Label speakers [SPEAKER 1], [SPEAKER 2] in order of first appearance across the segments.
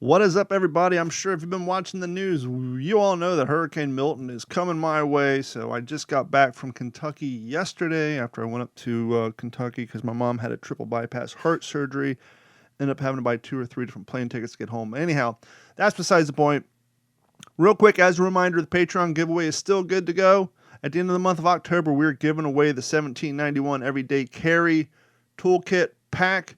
[SPEAKER 1] What is up, everybody? I'm sure if you've been watching the news, you all know that Hurricane Milton is coming my way. So I just got back from Kentucky yesterday after I went up to Kentucky because my mom had a triple bypass heart surgery. Ended up having to buy 2 or 3 different plane tickets to get home. Anyhow, that's besides the point. Real quick, as a reminder, the Patreon giveaway is still good to go. At the end of the month of October, we're giving away the $17.91 Everyday Carry Toolkit Pack,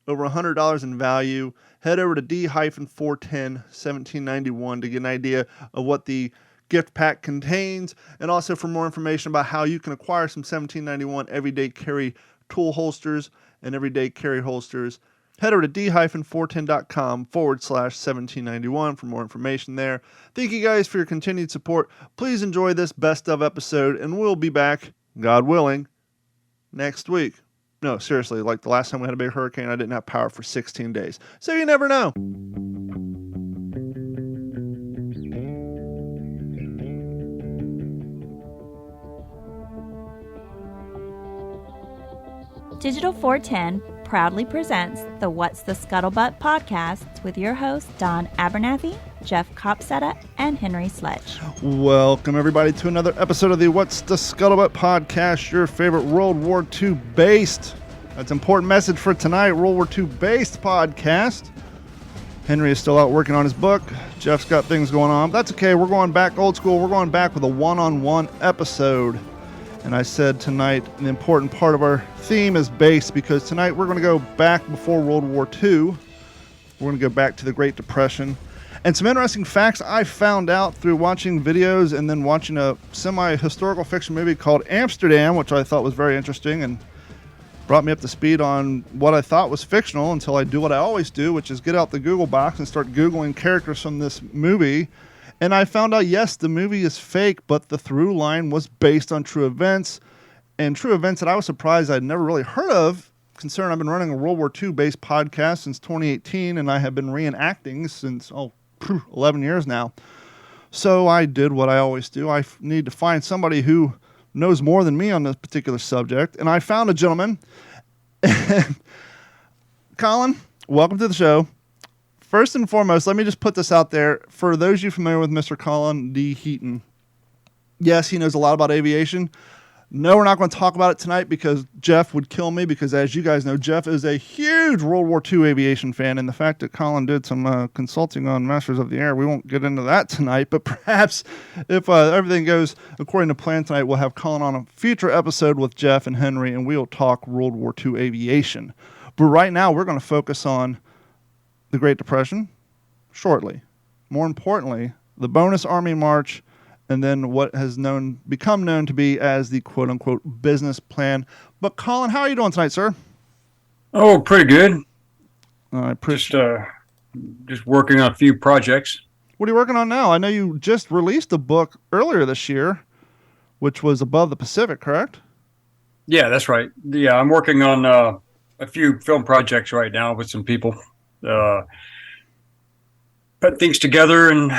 [SPEAKER 1] over $100 in value. Head over to D-410-1791 to get an idea of what the gift pack contains, and also for more information about how you can acquire some 1791 Everyday Carry tool holsters and Everyday Carry holsters. Head over to d-410.com/1791 for more information there. Thank you guys for your continued support. Please enjoy this best of episode, and we'll be back, God willing, next week. No, seriously, like the last time we had a big hurricane, I didn't have power for 16 days. So you never know.
[SPEAKER 2] Digital 410 proudly presents the What's the Scuttlebutt podcast with your hosts Don Abernathy, Jeff Copsetta, and Henry Sledge.
[SPEAKER 1] Welcome, everybody, to another episode of the What's the Scuttlebutt podcast, your favorite World War II based, that's an important message for tonight, World War II based podcast. Henry is still out working on his book. Jeff's got things going on. That's okay. We're going back old school. We're going back with a one-on-one episode. And I said tonight an important part of our theme is base, because tonight we're going to go back before World War II. We're going to go back to the Great Depression. And some interesting facts I found out through watching videos and then watching a semi-historical fiction movie called Amsterdam, which I thought was very interesting and brought me up to speed on what I thought was fictional until I do what I always do, which is get out the Google box and start Googling characters from this movie. And I found out, yes, the movie is fake, but the through line was based on true events, and true events that I was surprised I'd never really heard of, considering I've been running a World War II based podcast since 2018, and I have been reenacting since 11 years now. So I did what I always do. I need to find somebody who knows more than me on this particular subject, and I found a gentleman. Colin, welcome to the show. First and foremost, let me just put this out there. For those of you familiar with Mr. Colin-Heaton, yes, he knows a lot about aviation. No, we're not going to talk about it tonight because Jeff would kill me, because as you guys know, Jeff is a huge World War II aviation fan, and the fact that Colin did some consulting on Masters of the Air, we won't get into that tonight, but perhaps if everything goes according to plan tonight, we'll have Colin on a future episode with Jeff and Henry, and we'll talk World War II aviation. But right now, we're going to focus on the Great Depression shortly. More importantly, the bonus Army March, and then what has become known to be as the quote-unquote business plan. But Colin, how are you doing tonight, sir?
[SPEAKER 3] Oh, pretty good.
[SPEAKER 1] I appreciate
[SPEAKER 3] just working on a few projects.
[SPEAKER 1] What are you working on now? I know you just released a book earlier this year, which was Above the Pacific, correct?
[SPEAKER 3] Yeah, that's right. Yeah, I'm working on a few film projects right now with some people. Put things together and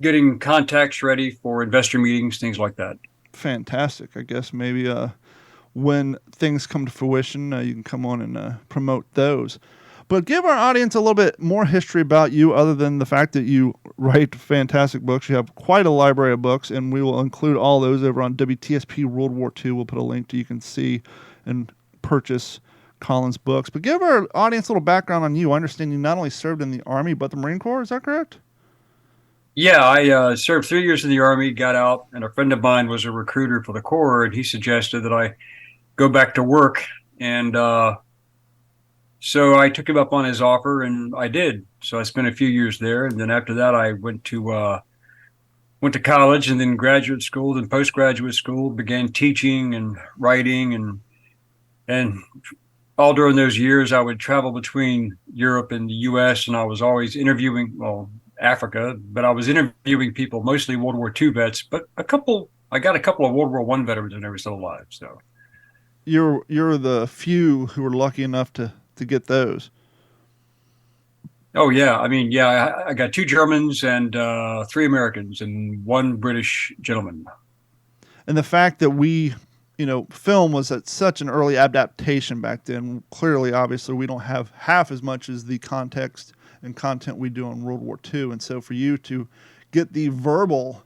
[SPEAKER 3] getting contacts ready for investor meetings, things like that.
[SPEAKER 1] Fantastic. I guess maybe when things come to fruition, you can come on and promote those. But give our audience a little bit more history about you, other than the fact that you write fantastic books. You have quite a library of books, and we will include all those over on WTSP World War II. We'll put a link to you can see and purchase Colin's books. But give our audience a little background on you. I understand you not only served in the Army, but the Marine Corps. Is that correct?
[SPEAKER 3] Yeah, I served 3 years in the Army, got out, and a friend of mine was a recruiter for the Corps, and he suggested that I go back to work. And so I took him up on his offer, and I did. So I spent a few years there, and then after that, I went to college, and then graduate school, then postgraduate school, began teaching and writing, and all during those years, I would travel between Europe and the U.S., and I was always interviewing, Africa, but I was interviewing people, mostly World War II vets, but I got a couple of World War I veterans, and they were still alive. So
[SPEAKER 1] you're the few who were lucky enough to get those.
[SPEAKER 3] Oh, yeah. I mean, yeah, I got 2 Germans and 3 Americans and 1 British gentleman.
[SPEAKER 1] And the fact that we film was at such an early adaptation back then. Clearly, obviously, we don't have half as much as the context and content we do on World War II. And so for you to get the verbal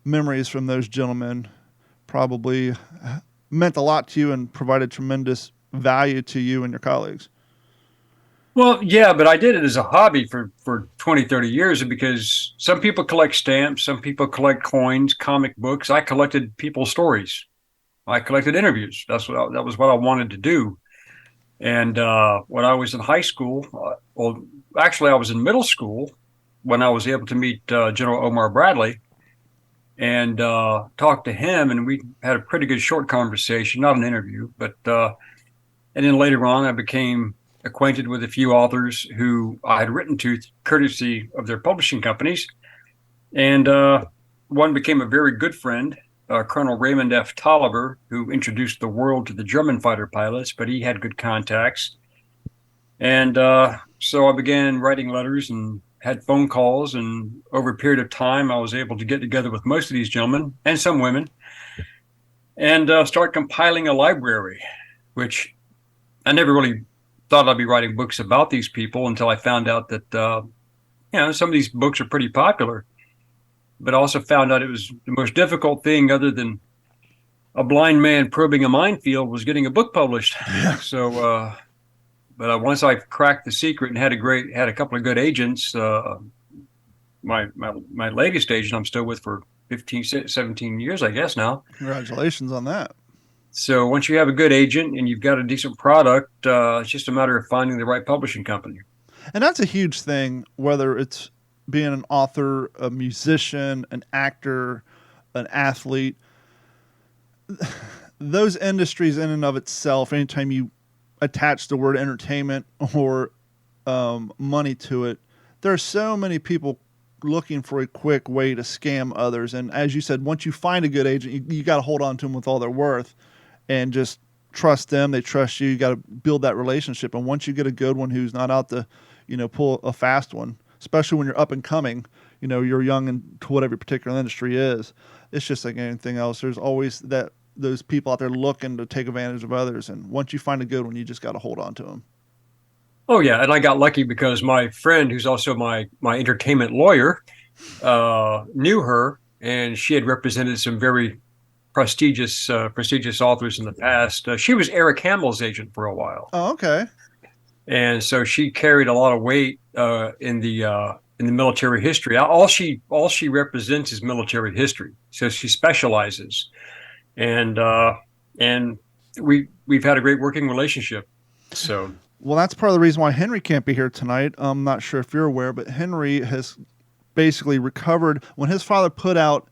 [SPEAKER 1] memories from those gentlemen probably meant a lot to you and provided tremendous value to you and your colleagues.
[SPEAKER 3] Well, yeah, but I did it as a hobby for 20, 30 years because some people collect stamps, some people collect coins, comic books. I collected people's stories. I collected interviews. That was what I wanted to do. And when I was in high school, actually I was in middle school when I was able to meet General Omar Bradley and talk to him. And we had a pretty good short conversation, not an interview, but and then later on I became acquainted with a few authors who I had written to courtesy of their publishing companies. And one became a very good friend, Colonel Raymond F. Tolliver, who introduced the world to the German fighter pilots, but he had good contacts. And so I began writing letters and had phone calls. And over a period of time, I was able to get together with most of these gentlemen and some women and start compiling a library, which I never really thought I'd be writing books about these people until I found out that, some of these books are pretty popular, but I also found out it was the most difficult thing other than a blind man probing a minefield was getting a book published.
[SPEAKER 1] Yeah.
[SPEAKER 3] So, but once I cracked the secret and had a couple of good agents, my latest agent I'm still with for 15, 17 years, I guess now.
[SPEAKER 1] Congratulations on that.
[SPEAKER 3] So once you have a good agent and you've got a decent product, it's just a matter of finding the right publishing company.
[SPEAKER 1] And that's a huge thing, whether it's being an author, a musician, an actor, an athlete. Those industries in and of itself, anytime you attach the word entertainment or money to it, there are so many people looking for a quick way to scam others. And as you said, once you find a good agent, you got to hold on to them with all their worth. And just trust them. They trust you. You got to build that relationship. And once you get a good one who's not out to, pull a fast one, especially when you're up and coming, you're young into whatever your particular industry is. It's just like anything else. There's always those people out there looking to take advantage of others. And once you find a good one, you just got to hold on to them.
[SPEAKER 3] Oh yeah, and I got lucky because my friend, who's also my entertainment lawyer, knew her, and she had represented some very prestigious authors in the past. She was Eric Hamill's agent for a while.
[SPEAKER 1] Oh, okay.
[SPEAKER 3] And so she carried a lot of weight in the military history. All she represents is military history. So she specializes, and we've had a great working relationship. So.
[SPEAKER 1] Well, that's part of the reason why Henry can't be here tonight. I'm not sure if you're aware, but Henry has basically recovered when his father put out.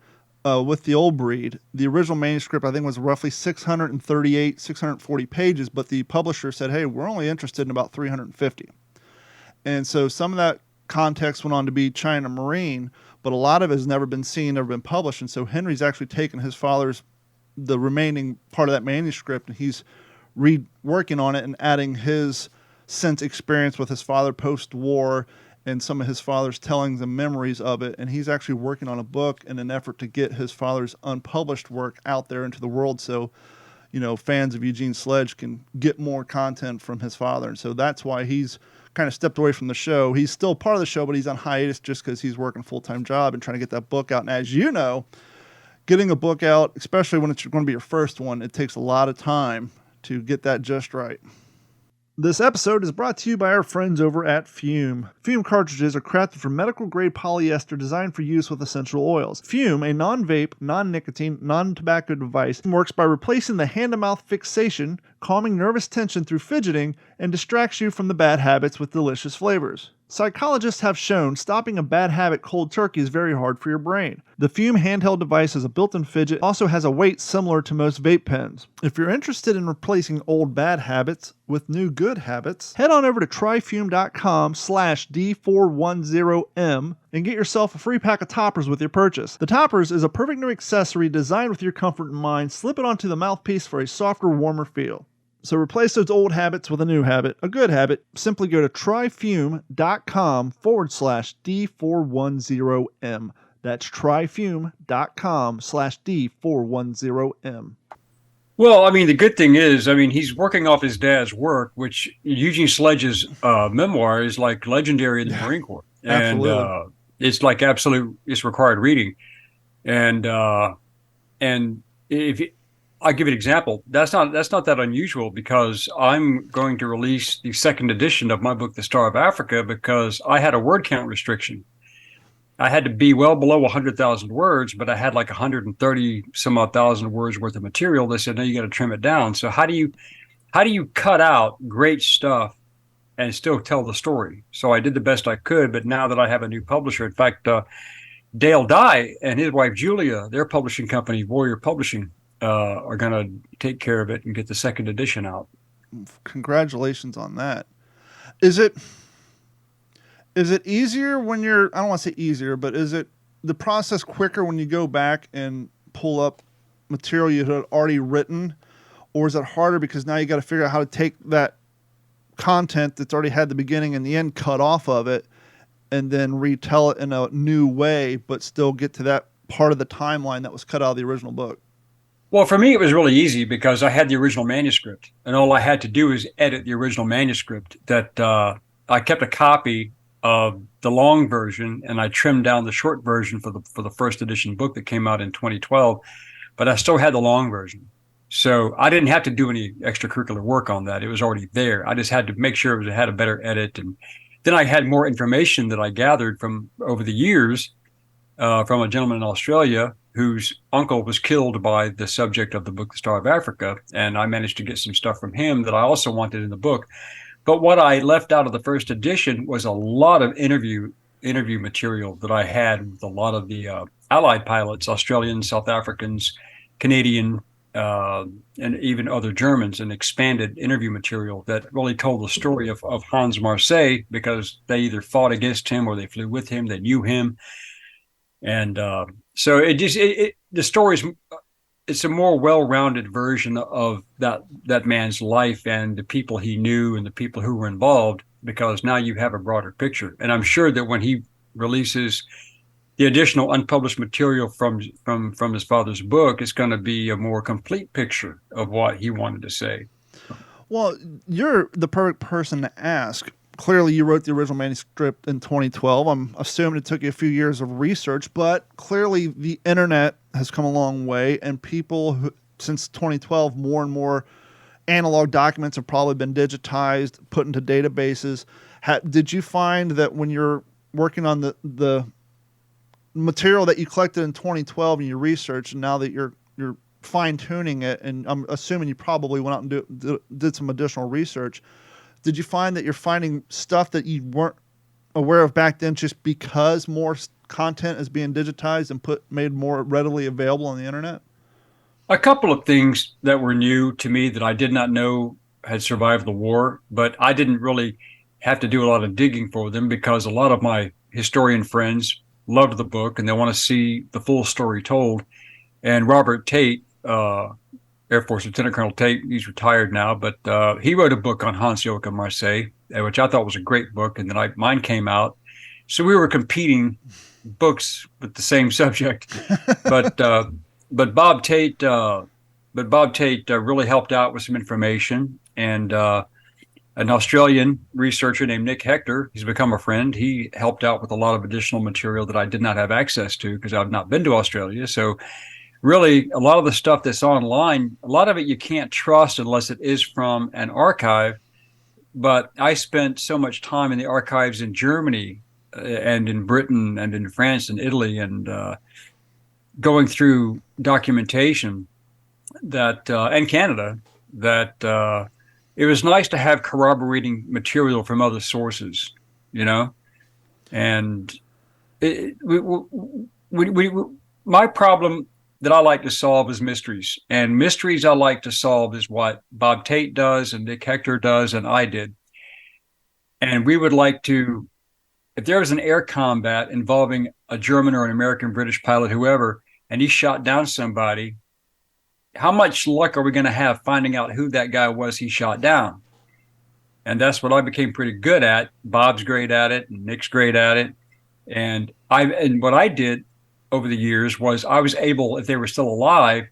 [SPEAKER 1] With the old breed, the original manuscript, I think, was roughly 640 pages, but the publisher said, hey, we're only interested in about 350. And so some of that context went on to be China Marine, but a lot of it has never been seen, never been published. And so Henry's actually taken his father's, the remaining part of that manuscript, and he's reworking on it and adding his sense experience with his father post-war and some of his father's tellings and memories of it. And he's actually working on a book in an effort to get his father's unpublished work out there into the world so, fans of Eugene Sledge can get more content from his father. And so that's why he's kind of stepped away from the show. He's still part of the show, but he's on hiatus just because he's working a full-time job and trying to get that book out. And as you know, getting a book out, especially when it's going to be your first one, it takes a lot of time to get that just right. This episode is brought to you by our friends over at Fume. Fume cartridges are crafted from medical-grade polyester designed for use with essential oils. Fume, a non-vape, non-nicotine, non-tobacco device, works by replacing the hand-to-mouth fixation, calming nervous tension through fidgeting, and distracts you from the bad habits with delicious flavors. Psychologists have shown stopping a bad habit cold turkey is very hard for your brain. The Fume handheld device has a built-in fidget, also has a weight similar to most vape pens. If you're interested in replacing old bad habits with new good habits, head on over to tryfume.com/D410M and get yourself a free pack of toppers with your purchase. The toppers is a perfect new accessory designed with your comfort in mind. Slip it onto the mouthpiece for a softer, warmer feel. So replace those old habits with a new habit, a good habit. Simply go to tryfume.com/D410M. That's tryfume.com/D410M.
[SPEAKER 3] Well, I mean, the good thing is, I mean, he's working off his dad's work, which Eugene Sledge's memoir is like legendary in the Marine Corps, and
[SPEAKER 1] Absolutely.
[SPEAKER 3] it's like it's required reading. And and if you, I give you an example, that's not that unusual because I'm going to release the second edition of my book, The Star of Africa, because I had a word count restriction. I had to be well below 100,000 words, but I had like 130 some odd thousand words worth of material. They said, no, you got to trim it down. So how do you cut out great stuff and still tell the story? So I did the best I could, but now that I have a new publisher, in fact, Dale Dye and his wife Julia, their publishing company, Warrior Publishing, are going to take care of it and get the second edition out.
[SPEAKER 1] Congratulations on that. Is it easier when you're, I don't want to say easier, but is it the process quicker when you go back and pull up material you had already written? Or is it harder because now you got to figure out how to take that content that's already had the beginning and the end cut off of it and then retell it in a new way, but still get to that part of the timeline that was cut out of the original book?
[SPEAKER 3] Well, for me, it was really easy because I had the original manuscript, and all I had to do is edit the original manuscript. That I kept a copy of the long version, and I trimmed down the short version for the first edition book that came out in 2012. But I still had the long version, so I didn't have to do any extracurricular work on that. It was already there. I just had to make sure it had a better edit, and then I had more information that I gathered from over the years from a gentleman in Australia whose uncle was killed by the subject of the book, The Star of Africa. And I managed to get some stuff from him that I also wanted in the book. But what I left out of the first edition was a lot of interview material that I had with a lot of the Allied pilots, Australians, South Africans, Canadian, and even other Germans, and expanded interview material that really told the story of Hans Marseille, because they either fought against him or they flew with him, they knew him. And so the story's, it's a more well-rounded version of that man's life and the people he knew and the people who were involved, because now you have a broader picture. And I'm sure that when he releases the additional unpublished material from his father's book, it's going to be a more complete picture of what he wanted to say.
[SPEAKER 1] Well, you're the perfect person to ask. Clearly, you wrote the original manuscript in 2012. I'm assuming it took you a few years of research, but clearly the internet has come a long way, and people since 2012, more and more analog documents have probably been digitized, put into databases. Did you find that when you're working on the material that you collected in 2012 and you researched, and now that you're fine tuning it, and I'm assuming you probably went out and did some additional research, did you find that you're finding stuff that you weren't aware of back then just because more content is being digitized and made more readily available on the internet?
[SPEAKER 3] A couple of things that were new to me that I did not know had survived the war, but I didn't really have to do a lot of digging for them because a lot of my historian friends loved the book and they want to see the full story told. And Robert Tate, Air Force Lieutenant Colonel Tate, he's retired now, but he wrote a book on Hans Joachim Marseille, which I thought was a great book, and then mine came out. So we were competing books with the same subject, but Bob Tate really helped out with some information, and an Australian researcher named Nick Hector, he's become a friend. He helped out with a lot of additional material that I did not have access to because I've not been to Australia. So really, a lot of the stuff that's online, a lot of it you can't trust unless it is from an archive. But I spent so much time in the archives in Germany and in Britain and in France and Italy and going through documentation that and Canada that it was nice to have corroborating material from other sources, you know. And my problem that I like to solve is mysteries. And mysteries I like to solve is what Bob Tate does and Nick Hector does and I did. And we would like to, if there was an air combat involving a German or an American, British pilot, whoever, and he shot down somebody, how much luck are we going to have finding out who that guy was he shot down? And that's what I became pretty good at. Bob's great at it, and Nick's great at it. And what I did over the years was I was able, if they were still alive,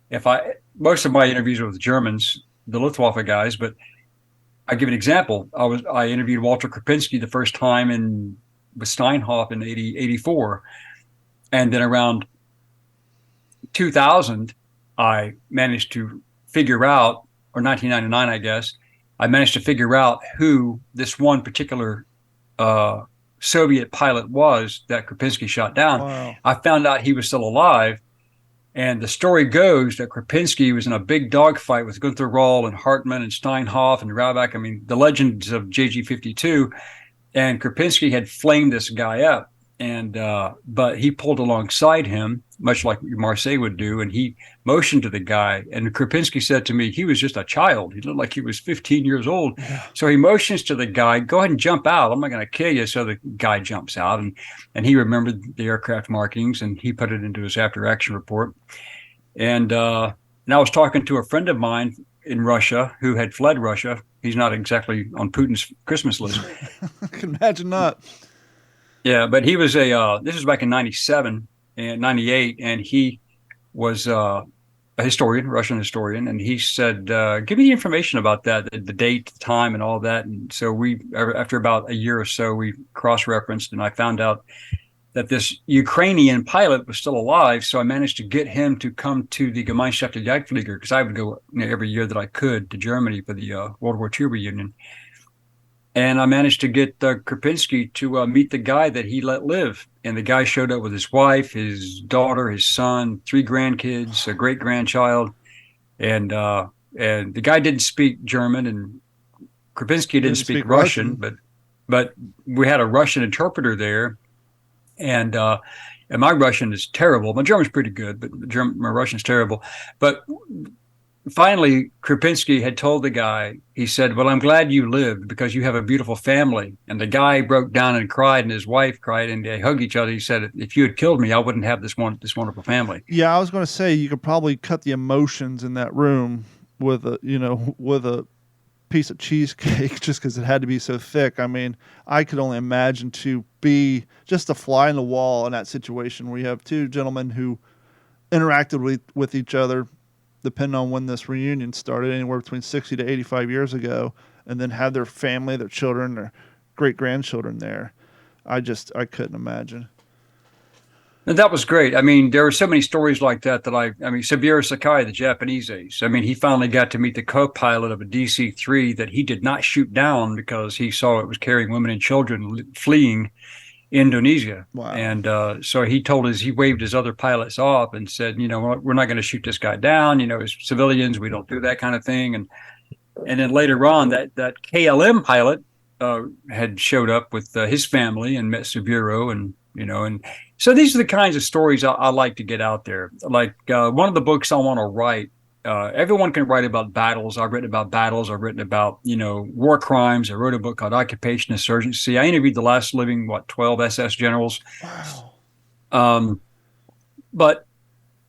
[SPEAKER 3] if I most of my interviews were with Germans, the Luftwaffe guys, but I give an example. I interviewed Walter Krupinski the first time with Steinhoff in 84. And then around 2000, I managed to figure out, or 1999, I guess, I managed to figure out who this one particular Soviet pilot was that Krupinski shot down.
[SPEAKER 1] Wow.
[SPEAKER 3] I found out he was still alive. And the story goes that Krupinski was in a big dogfight with Gunther Rall and Hartmann and Steinhoff and Raubach. I mean, the legends of JG-52. And Krupinski had flamed this guy up. And but he pulled alongside him, much like Marseille would do, and he motioned to the guy. And Krupinski said to me, he was just a child. He looked like he was 15 years old.
[SPEAKER 1] Yeah.
[SPEAKER 3] So he motions to the guy, go ahead and jump out. I'm not going to kill you. So the guy jumps out, and he remembered the aircraft markings, and he put it into his after-action report. And I was talking to a friend of mine in Russia who had fled Russia. He's not exactly on Putin's Christmas list.
[SPEAKER 1] I can imagine not.
[SPEAKER 3] Yeah, but he was this was back in 97 and 98, and he was a historian, Russian historian, and he said, give me the information about that, the date, the time, and all that. And so after about a year or so, we cross-referenced, and I found out that this Ukrainian pilot was still alive, so I managed to get him to come to the Gemeinschaft der Jagdflieger, because I would go every year that I could to Germany for the World War II reunion. And I managed to get Krupinski to meet the guy that he let live. And the guy showed up with his wife, his daughter, his son, 3 grandkids, a great-grandchild. And the guy didn't speak German, and Krupinski didn't speak Russian, but we had a Russian interpreter there. And my Russian is terrible. My German's pretty good, but my Russian's terrible. But finally, Krupinski had told the guy, he said, well, I'm glad you lived because you have a beautiful family. And the guy broke down and cried, and his wife cried, and they hugged each other. He said, if you had killed me, I wouldn't have this wonderful family.
[SPEAKER 1] Yeah, I was going to say you could probably cut the emotions in that room with a piece of cheesecake just because it had to be so thick. I mean, I could only imagine to be just a fly in the wall in that situation where you have 2 gentlemen who interacted with each other, depending on when this reunion started, anywhere between 60 to 85 years ago, and then had their family, their children, their great-grandchildren there. I couldn't imagine.
[SPEAKER 3] And that was great. I mean, there were so many stories like that I mean, Subiru Sakai, the Japanese ace. I mean, he finally got to meet the co-pilot of a DC-3 that he did not shoot down because he saw it was carrying women and children fleeing Indonesia.
[SPEAKER 1] Wow.
[SPEAKER 3] And so he waved his other pilots off and said, we're not going to shoot this guy down. As civilians, we don't do that kind of thing. And then later on, that KLM pilot had showed up with his family and met Subiru, and so these are the kinds of stories I like to get out there. Like one of the books I want to write, everyone can write about battles. I've written about battles. I've written about, war crimes. I wrote a book called Occupation Insurgency. I interviewed the last living, 12 SS generals.
[SPEAKER 1] Wow.
[SPEAKER 3] But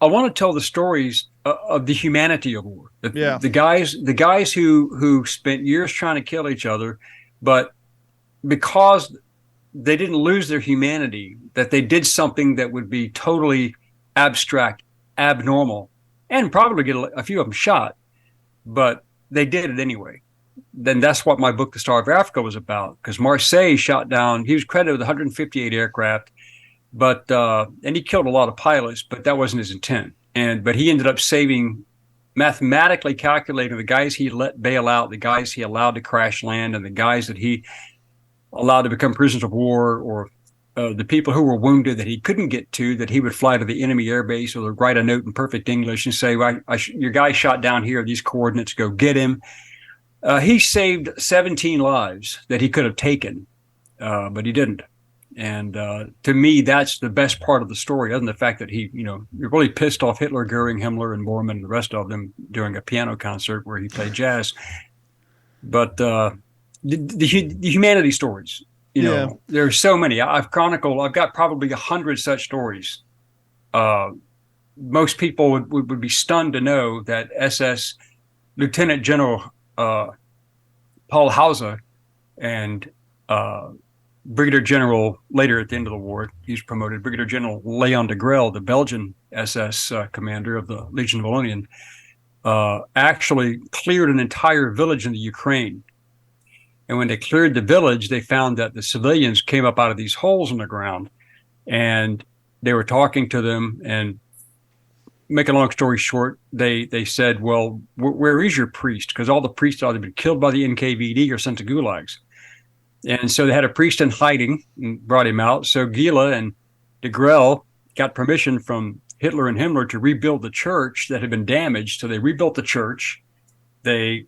[SPEAKER 3] I want to tell the stories of the humanity of war. The guys who spent years trying to kill each other, but because they didn't lose their humanity, that they did something that would be totally abstract, abnormal, and probably get a few of them shot, but they did it anyway. Then that's what my book, The Star of Africa, was about, because Marseille shot down, he was credited with 158 aircraft, but and he killed a lot of pilots, but that wasn't his intent. But he ended up mathematically calculating the guys he let bail out, the guys he allowed to crash land, and the guys that he allowed to become prisoners of war, or the people who were wounded that he couldn't get to, that he would fly to the enemy air base or write a note in perfect English and say, well, your guy shot down here, these coordinates, go get him. He saved 17 lives that he could have taken, but he didn't. And to me, that's the best part of the story, other than the fact that he, really pissed off Hitler, Goering, Himmler, and Bormann, and the rest of them during a piano concert where he played jazz. But the humanity stories, there are so many. I've got probably 100 such stories. Most people would be stunned to know that SS Lieutenant General Paul Hauser and Brigadier General, later at the end of the war, he's promoted, Brigadier General Leon de Grelle, the Belgian SS commander of the Legion of Wallonia, actually cleared an entire village in the Ukraine. And when they cleared the village, they found that the civilians came up out of these holes in the ground, and they were talking to them. And make a long story short, they said, well, where is your priest? Because all the priests had either been killed by the NKVD or sent to gulags. And so they had a priest in hiding and brought him out. So Gila and de Grelle got permission from Hitler and Himmler to rebuild the church that had been damaged. So they rebuilt the church. They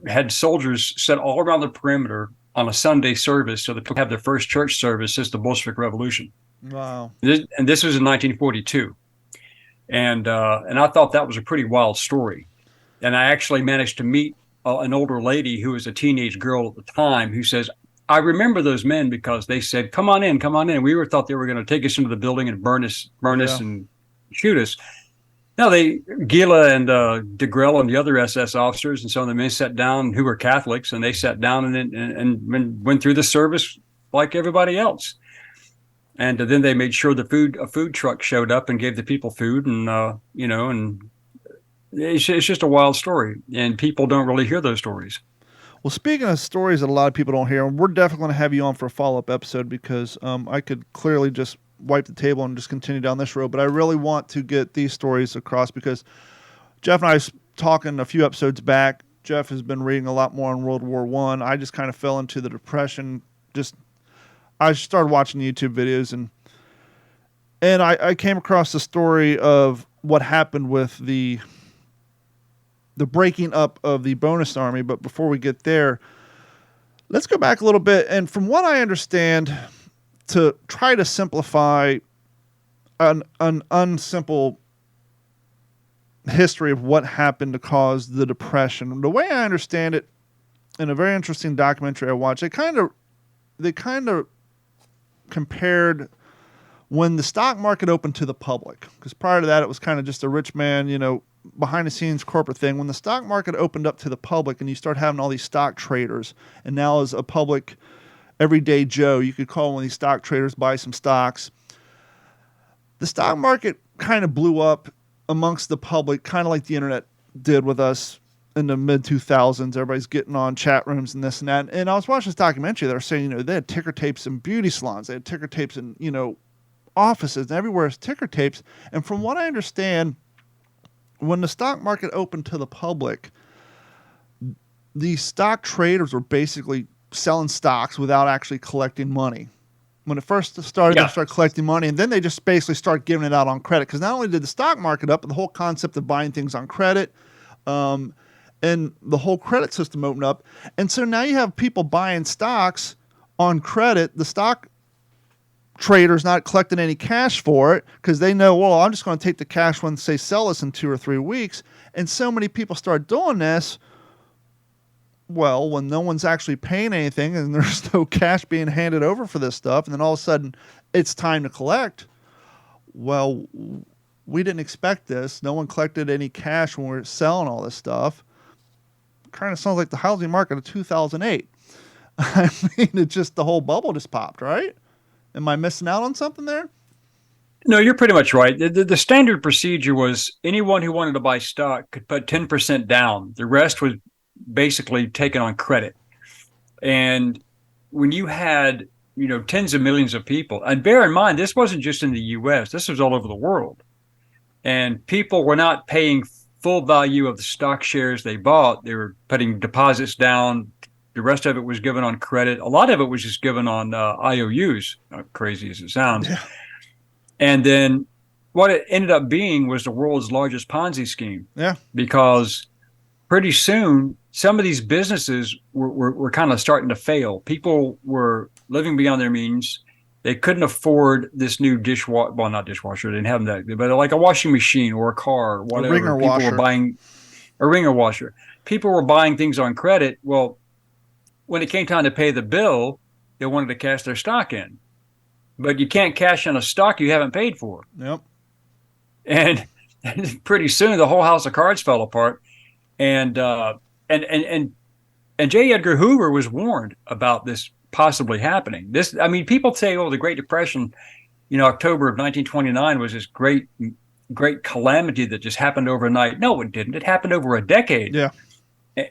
[SPEAKER 3] had soldiers set all around the perimeter on a Sunday service so that people have their first church service since the Bolshevik Revolution.
[SPEAKER 1] Wow.
[SPEAKER 3] And this was in 1942. And I thought that was a pretty wild story. And I actually managed to meet an older lady who was a teenage girl at the time who says, I remember those men because they said, come on in, come on in. We thought they were going to take us into the building and burn us and shoot us. No, Gila and de Grelle and the other SS officers and some of the men sat down who were Catholics, and they sat down and went through the service like everybody else. And then they made sure a food truck showed up and gave the people food, and and it's just a wild story, and people don't really hear those stories.
[SPEAKER 1] Well, speaking of stories that a lot of people don't hear, we're definitely going to have you on for a follow-up episode because I could clearly just wipe the table and just continue down this road, but I really want to get these stories across because Jeff and I was talking a few episodes back. Jeff has been reading a lot more on World War I. I just kind of fell into the Depression. I started watching YouTube videos and I came across the story of what happened with the breaking up of the bonus army. But before we get there, let's go back a little bit. And from what I understand, to try to simplify an unsimple history of what happened to cause the Depression, the way I understand it, in a very interesting documentary I watched, they kind of compared when the stock market opened to the public, because prior to that it was kind of just a rich man, behind the scenes corporate thing. When the stock market opened up to the public and you start having all these stock traders, and now as a public everyday Joe, you could call one of these stock traders, buy some stocks. The stock market kind of blew up amongst the public, kind of like the internet did with us in the mid 2000s. Everybody's getting on chat rooms and this and that. And I was watching this documentary. They were saying, they had ticker tapes in beauty salons. They had ticker tapes in, offices, and everywhere is ticker tapes. And from what I understand, when the stock market opened to the public, the stock traders were basically selling stocks without actually collecting money. When it first started, They started collecting money, and then they just basically start giving it out on credit. Because not only did the stock market up, but the whole concept of buying things on credit, and the whole credit system opened up. And so now you have people buying stocks on credit. The stock traders not collecting any cash for it because they know, well, I'm just going to take the cash when they sell us in 2 or 3 weeks. And so many people start doing this. Well, when no one's actually paying anything and there's no cash being handed over for this stuff, and then all of a sudden it's time to collect. Well, we didn't expect this. No one collected any cash when we were selling all this stuff. Kind of sounds like the housing market of 2008. I mean, it's just the whole bubble just popped, right? Am I missing out on something there?
[SPEAKER 3] No, you're pretty much right. The standard procedure was anyone who wanted to buy stock could put 10% down. The rest was basically taken on credit. And when you had, tens of millions of people, and bear in mind, this wasn't just in the U.S., this was all over the world. And people were not paying full value of the stock shares they bought. They were putting deposits down. The rest of it was given on credit. A lot of it was just given on IOUs, crazy as it sounds. Yeah. And then what it ended up being was the world's largest Ponzi scheme. Yeah. Because pretty soon, some of these businesses were kind of starting to fail. People were living beyond their means. They couldn't afford this new dishwasher. Well, not dishwasher. They didn't have that, but like a washing machine or a car or whatever.
[SPEAKER 1] A wringer washer.
[SPEAKER 3] People were buying a wringer washer. People were buying things on credit. Well, when it came time to pay the bill, they wanted to cash their stock in. But you can't cash in a stock you haven't paid for.
[SPEAKER 1] Yep.
[SPEAKER 3] And pretty soon the whole house of cards fell apart. And J. Edgar Hoover was warned about this possibly happening. People say, the Great Depression, October of 1929 was this great, great calamity that just happened overnight. No, it didn't. It happened over a decade.
[SPEAKER 1] Yeah.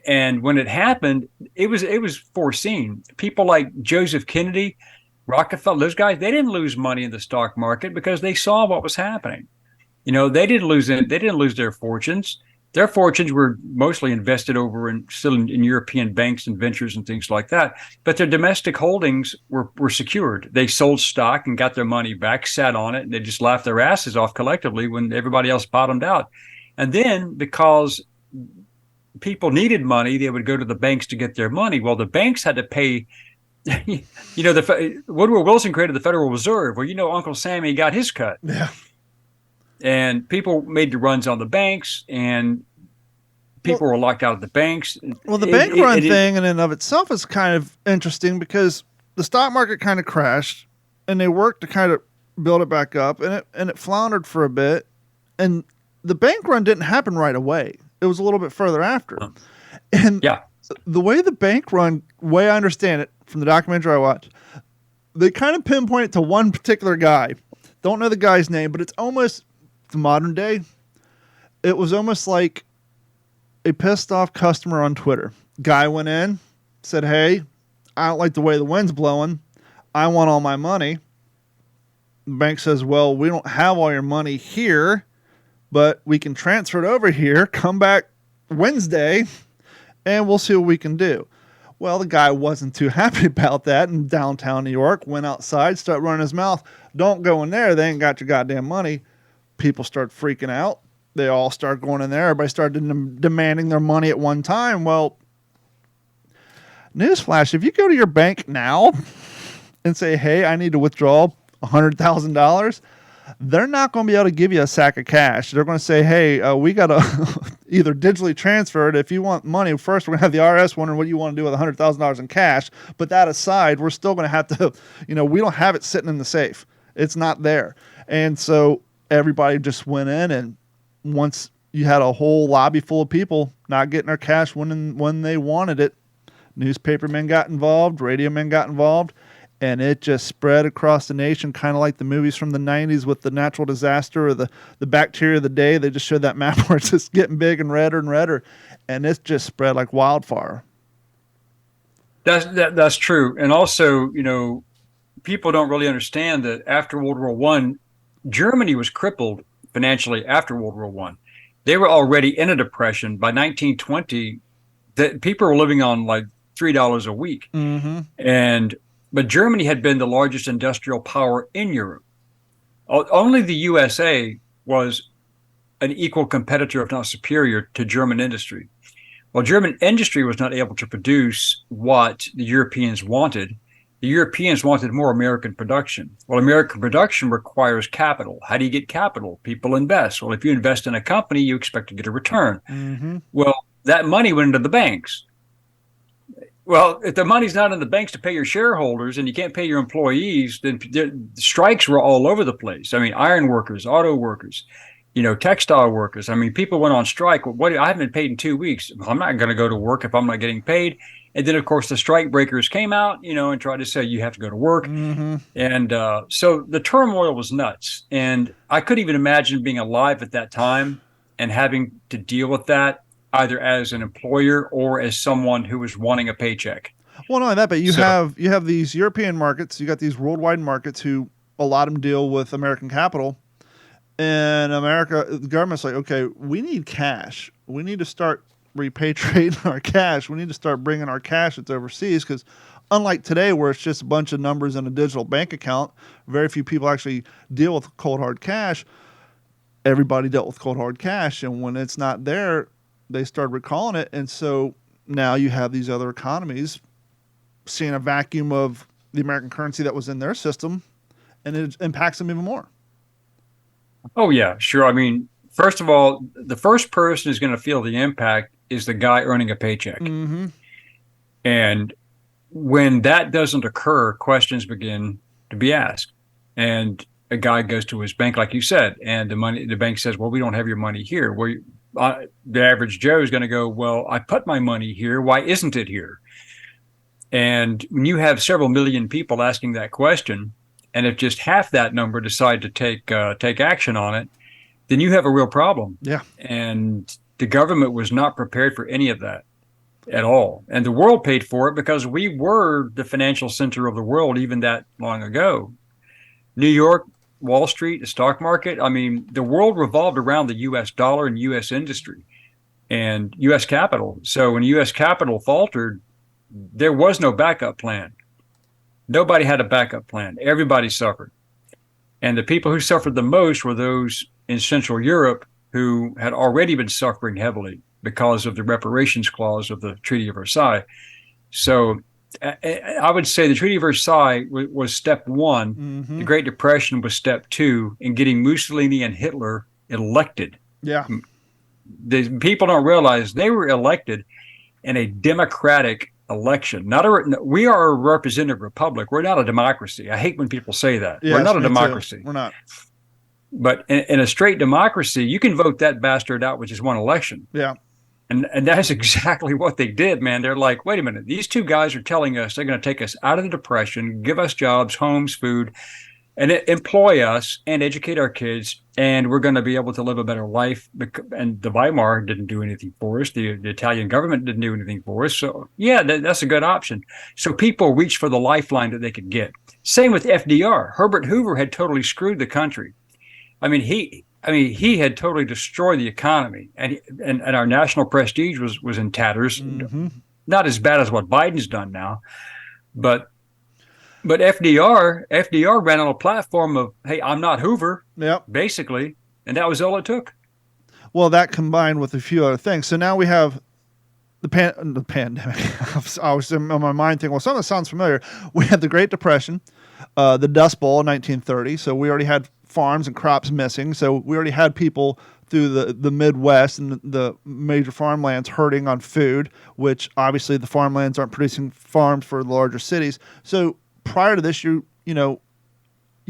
[SPEAKER 3] And when it happened, it was foreseen. People like Joseph Kennedy, Rockefeller, those guys, they didn't lose money in the stock market because they saw what was happening. They didn't lose it. They didn't lose their fortunes. Their fortunes were mostly invested over in European banks and ventures and things like that. But their domestic holdings were secured. They sold stock and got their money back, sat on it, and they just laughed their asses off collectively when everybody else bottomed out. And then because people needed money, they would go to the banks to get their money. Well, the banks had to pay. Woodrow Wilson created the Federal Reserve. Well, Uncle Sammy got his cut.
[SPEAKER 1] Yeah.
[SPEAKER 3] And people made the runs on the banks, and people were locked out of the banks.
[SPEAKER 1] Well, the bank run thing in and of itself is kind of interesting because the stock market kind of crashed, and they worked to kind of build it back up, and it floundered for a bit. And the bank run didn't happen right away. It was a little bit further after. And the way the bank run, way I understand it from the documentary I watched, they kind of pinpoint it to one particular guy. Don't know the guy's name, but it's almost the modern day. It was almost like a pissed off customer on Twitter. Guy went in, said, "Hey, I don't like the way the wind's blowing. I want all my money." The bank says, "Well, we don't have all your money here, but we can transfer it over here. Come back Wednesday and we'll see what we can do." Well, the guy wasn't too happy about that in downtown New York, went outside, started running his mouth. "Don't go in there. They ain't got your goddamn money." People start freaking out. They all start going in there. Everybody started demanding their money at one time. Well, newsflash, if you go to your bank now and say, "Hey, I need to withdraw $100,000, they're not going to be able to give you a sack of cash. They're going to say, "Hey, we got to either digitally transfer it. If you want money, first we're going to have the IRS wondering what you want to do with $100,000 in cash. But that aside, we're still going to have to, we don't have it sitting in the safe. It's not there." And so everybody just went in, and once you had a whole lobby full of people not getting their cash when they wanted it, newspaper men got involved, radio men got involved, and it just spread across the nation, kind of like the movies from the 90s with the natural disaster or the bacteria of the day. They just showed that map where it's just getting big and redder, and it just spread like wildfire.
[SPEAKER 3] That's true. And also, people don't really understand that after World War I, Germany was crippled financially after World War I. They were already in a depression. By 1920, people were living on like $3 a week.
[SPEAKER 1] Mm-hmm.
[SPEAKER 3] But Germany had been the largest industrial power in Europe. Only the USA was an equal competitor, if not superior, to German industry. Well, German industry was not able to produce what the Europeans wanted. The Europeans wanted more American production. Well, American production requires capital. How do you get capital? People invest. Well, if you invest in a company, you expect to get a return.
[SPEAKER 1] Mm-hmm.
[SPEAKER 3] Well, that money went into the banks. Well, if the money's not in the banks to pay your shareholders and you can't pay your employees, then strikes were all over the place. I mean, iron workers, auto workers, textile workers. I mean, people went on strike. I haven't been paid in 2 weeks. I'm not going to go to work if I'm not getting paid. And then, of course, the strike breakers came out, and tried to say you have to go to work.
[SPEAKER 1] Mm-hmm.
[SPEAKER 3] And so the turmoil was nuts. And I couldn't even imagine being alive at that time and having to deal with that either as an employer or as someone who was wanting a paycheck.
[SPEAKER 1] Well, not only that, but you have these European markets. You got these worldwide markets who a lot of them deal with American capital. In America, the government's like, okay, we need cash. We need to start repatriating our cash. We need to start bringing our cash that's overseas, because unlike today where it's just a bunch of numbers in a digital bank account, very few people actually deal with cold hard cash. Everybody dealt with cold hard cash, and when it's not there, they started recalling it. And so now you have these other economies seeing a vacuum of the American currency that was in their system, and it impacts them even more.
[SPEAKER 3] Oh, yeah, sure. I mean, first of all, the first person who's going to feel the impact is the guy earning a paycheck.
[SPEAKER 1] Mm-hmm.
[SPEAKER 3] And when that doesn't occur, questions begin to be asked. And a guy goes to his bank, like you said, and the bank says, "Well, we don't have your money here." Well, the average Joe is going to go, "Well, I put my money here. Why isn't it here?" And when you have several million people asking that question, and if just half that number decide to take action on it, then you have a real problem.
[SPEAKER 1] Yeah.
[SPEAKER 3] And the government was not prepared for any of that at all. And the world paid for it because we were the financial center of the world even that long ago. New York, Wall Street, the stock market. I mean, the world revolved around the U.S. dollar and U.S. industry and U.S. capital. So when U.S. capital faltered, there was no backup plan. Nobody had a backup plan. Everybody suffered. And the people who suffered the most were those in Central Europe who had already been suffering heavily because of the reparations clause of the Treaty of Versailles. So I would say the Treaty of Versailles was step one.
[SPEAKER 1] Mm-hmm.
[SPEAKER 3] The Great Depression was step two in getting Mussolini and Hitler elected.
[SPEAKER 1] Yeah.
[SPEAKER 3] The people don't realize they were elected in a democratic election. We are a representative republic. We're not a democracy. I hate when people say that.
[SPEAKER 1] Yes,
[SPEAKER 3] we're not a
[SPEAKER 1] me too.
[SPEAKER 3] democracy.
[SPEAKER 1] We're not.
[SPEAKER 3] But in a straight democracy, you can vote that bastard out with just one election.
[SPEAKER 1] Yeah.
[SPEAKER 3] And that's exactly what they did, man. They're like, wait a minute, these two guys are telling us they're going to take us out of the Depression, give us jobs, homes, food, and employ us and educate our kids, and we're going to be able to live a better life. And the Weimar didn't do anything for us. The Italian government didn't do anything for us. So, yeah, that's a good option. So people reached for the lifeline that they could get. Same with FDR. Herbert Hoover had totally screwed the country. I mean, he had totally destroyed the economy, and our national prestige was in tatters.
[SPEAKER 1] Mm-hmm.
[SPEAKER 3] Not as bad as what Biden's done now, but FDR ran on a platform of, hey, I'm not Hoover,
[SPEAKER 1] Yep.
[SPEAKER 3] basically, and that was all it took.
[SPEAKER 1] Well, that combined with a few other things. So now we have the pandemic. I was in my mind thinking, well, some of this sounds familiar. We had the Great Depression, the Dust Bowl in 1930. So we already had farms and crops missing. So we already had people through the Midwest and the major farmlands hurting on food, which obviously the farmlands aren't producing farms for the larger cities. So prior to this, you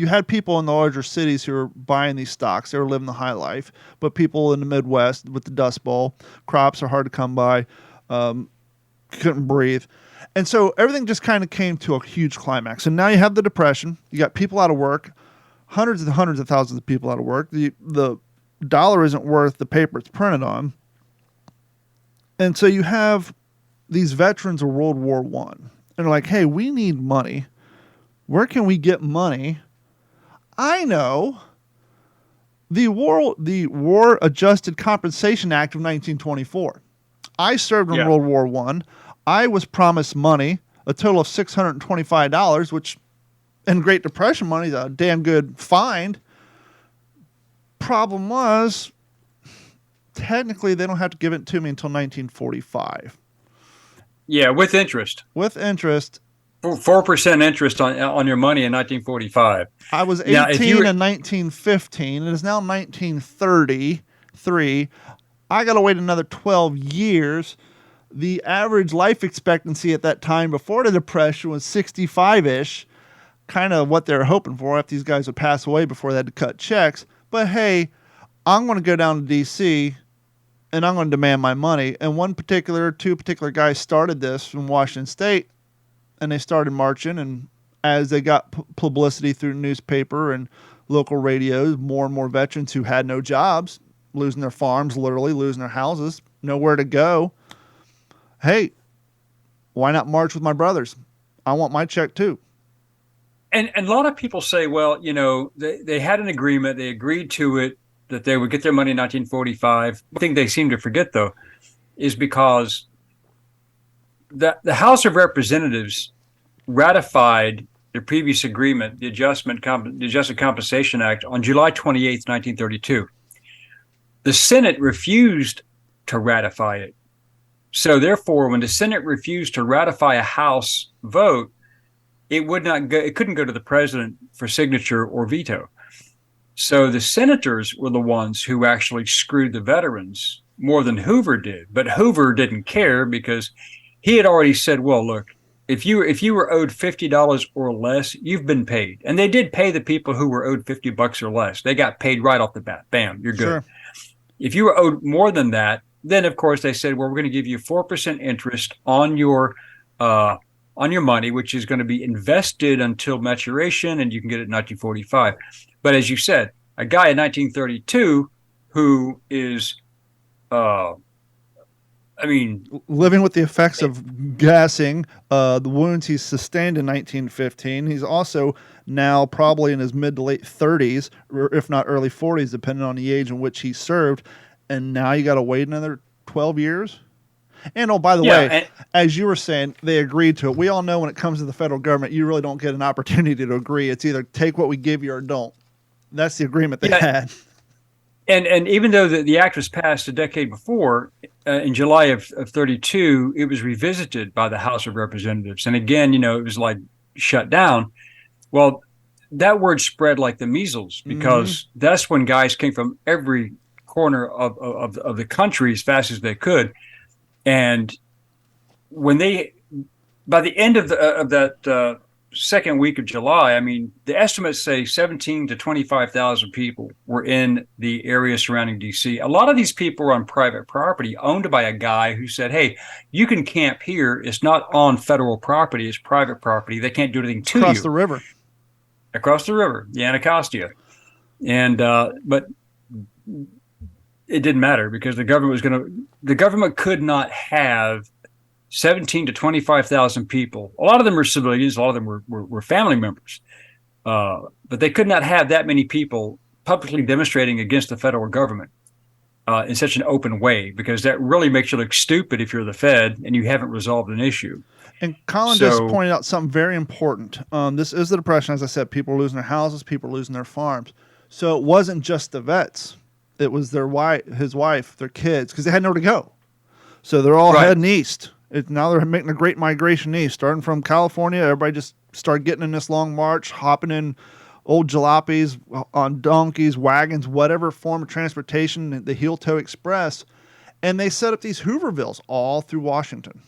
[SPEAKER 1] had people in the larger cities who were buying these stocks. They were living the high life. But people in the Midwest with the Dust Bowl, crops are hard to come by, couldn't breathe. And so everything just kind of came to a huge climax. And now you have the Depression. You got people out of work, hundreds of thousands of people out of work. The dollar isn't worth the paper it's printed on. And so you have these veterans of World War I. And they're like, hey, we need money. Where can we get money? I know. The War Adjusted Compensation Act of 1924. I served in World War I. I was promised money, a total of $625, which in Great Depression money is a damn good find. Problem was, technically, they don't have to give it to me until 1945.
[SPEAKER 3] Yeah, with interest.
[SPEAKER 1] With interest.
[SPEAKER 3] 4% interest on your money in 1945.
[SPEAKER 1] I was 18 in 1915. It is now 1933. I got to wait another 12 years. The average life expectancy at that time before the Depression was 65-ish. Kind of what they were hoping for if these guys would pass away before they had to cut checks. But hey, I'm going to go down to D.C. and I'm going to demand my money. And two particular guys started this from Washington State, and they started marching. And as they got publicity through newspaper and local radios, more and more veterans who had no jobs, losing their farms, literally losing their houses, nowhere to go. Hey, why not march with my brothers? I want my check too.
[SPEAKER 3] And a lot of people say, well, they had an agreement. They agreed to it that they would get their money in 1945. The thing they seem to forget, though, is because the House of Representatives ratified the previous agreement, the Adjusted Compensation Act, on July 28th, 1932. The Senate refused to ratify it. So therefore, when the Senate refused to ratify a House vote, it couldn't go to the president for signature or veto. So the senators were the ones who actually screwed the veterans more than Hoover did. But Hoover didn't care because he had already said, well, look, if you were owed $50 or less, you've been paid. And they did pay the people who were owed $50 or less. They got paid right off the bat. Bam, you're good.
[SPEAKER 1] Sure.
[SPEAKER 3] If you were owed more than that, then of course they said, well, we're going to give you 4% interest on your money, which is going to be invested until maturation, and you can get it in 1945. But as you said, a guy in 1932 who is, uh, I mean,
[SPEAKER 1] living with the effects of gassing, the wounds he sustained in 1915. He's also now probably in his mid to late 30s, or if not early 40s, depending on the age in which he served. And now you got to wait another 12 years. And oh, by the way,
[SPEAKER 3] and,
[SPEAKER 1] as you were saying, they agreed to it. We all know when it comes to the federal government, you really don't get an opportunity to agree. It's either take what we give you or don't. That's the agreement they had.
[SPEAKER 3] And even though the act was passed a decade before, in July of 32, it was revisited by the House of Representatives. And again, it was like shut down. Well, that word spread like the measles, because that's when guys came from every corner of the country as fast as they could. And when by the end of that second week of July, I mean, the estimates say 17 to 25,000 people were in the area surrounding D.C. A lot of these people were on private property owned by a guy who said, hey, you can camp here. It's not on federal property. It's private property. They can't do anything to you.
[SPEAKER 1] Across the river.
[SPEAKER 3] Across the river, the Anacostia. And, but it didn't matter, because the government could not have 17 to 25,000 people. A lot of them were civilians. A lot of them were family members. But they could not have that many people publicly demonstrating against the federal government in such an open way, because that really makes you look stupid if you're the Fed and you haven't resolved an issue.
[SPEAKER 1] And Colin just pointed out something very important. This is the Depression. As I said, people are losing their houses, people are losing their farms. So it wasn't just the vets. It was his wife, their kids, because they had nowhere to go. So they're all heading east. Now they're making a great migration east, starting from California. Everybody just started getting in this long march, hopping in old jalopies on donkeys, wagons, whatever form of transportation, the heel toe express. And they set up these Hoovervilles all through Washington.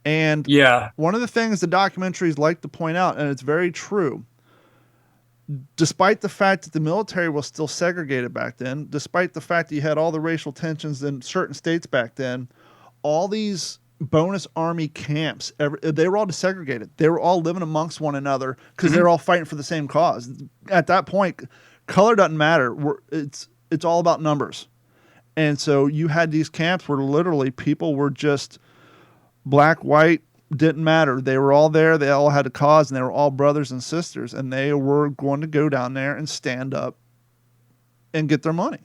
[SPEAKER 1] And one of the things the documentaries like to point out, and it's very true, despite the fact that the military was still segregated back then, despite the fact that you had all the racial tensions in certain states back then, all these bonus army camps, they were all desegregated. They were all living amongst one another because they were all fighting for the same cause. At that point, color doesn't matter. It's all about numbers. And so you had these camps where literally people were just black, white, didn't matter. They were all there. They all had a cause, and they were all brothers and sisters, and they were going to go down there and stand up and get their money.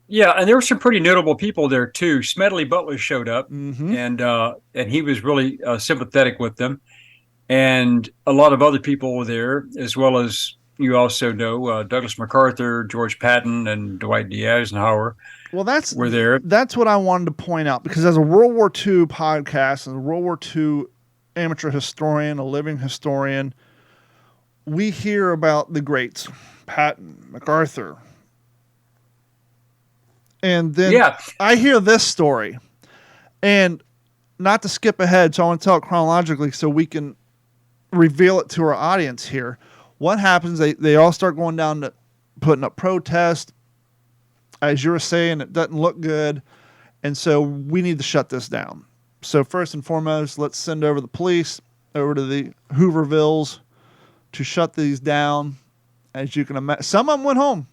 [SPEAKER 3] Yeah, and there were some pretty notable people there too. Smedley Butler showed up, and he was really sympathetic with them, and a lot of other people were there, as well as you also know Douglas MacArthur, George Patton, and Dwight D. Eisenhower.
[SPEAKER 1] Well,
[SPEAKER 3] were there.
[SPEAKER 1] That's what I wanted to point out, because as a World War II podcast and a World War II amateur historian, a living historian, we hear about the greats, Patton, MacArthur. And then I hear this story, and not to skip ahead, so I want to tell it chronologically so we can reveal it to our audience here. What happens, they all start going down to putting up protests. As you were saying, it doesn't look good, and so we need to shut this down. So first and foremost, let's send over the police over to the Hoovervilles to shut these down. As you can imagine, some of them went home.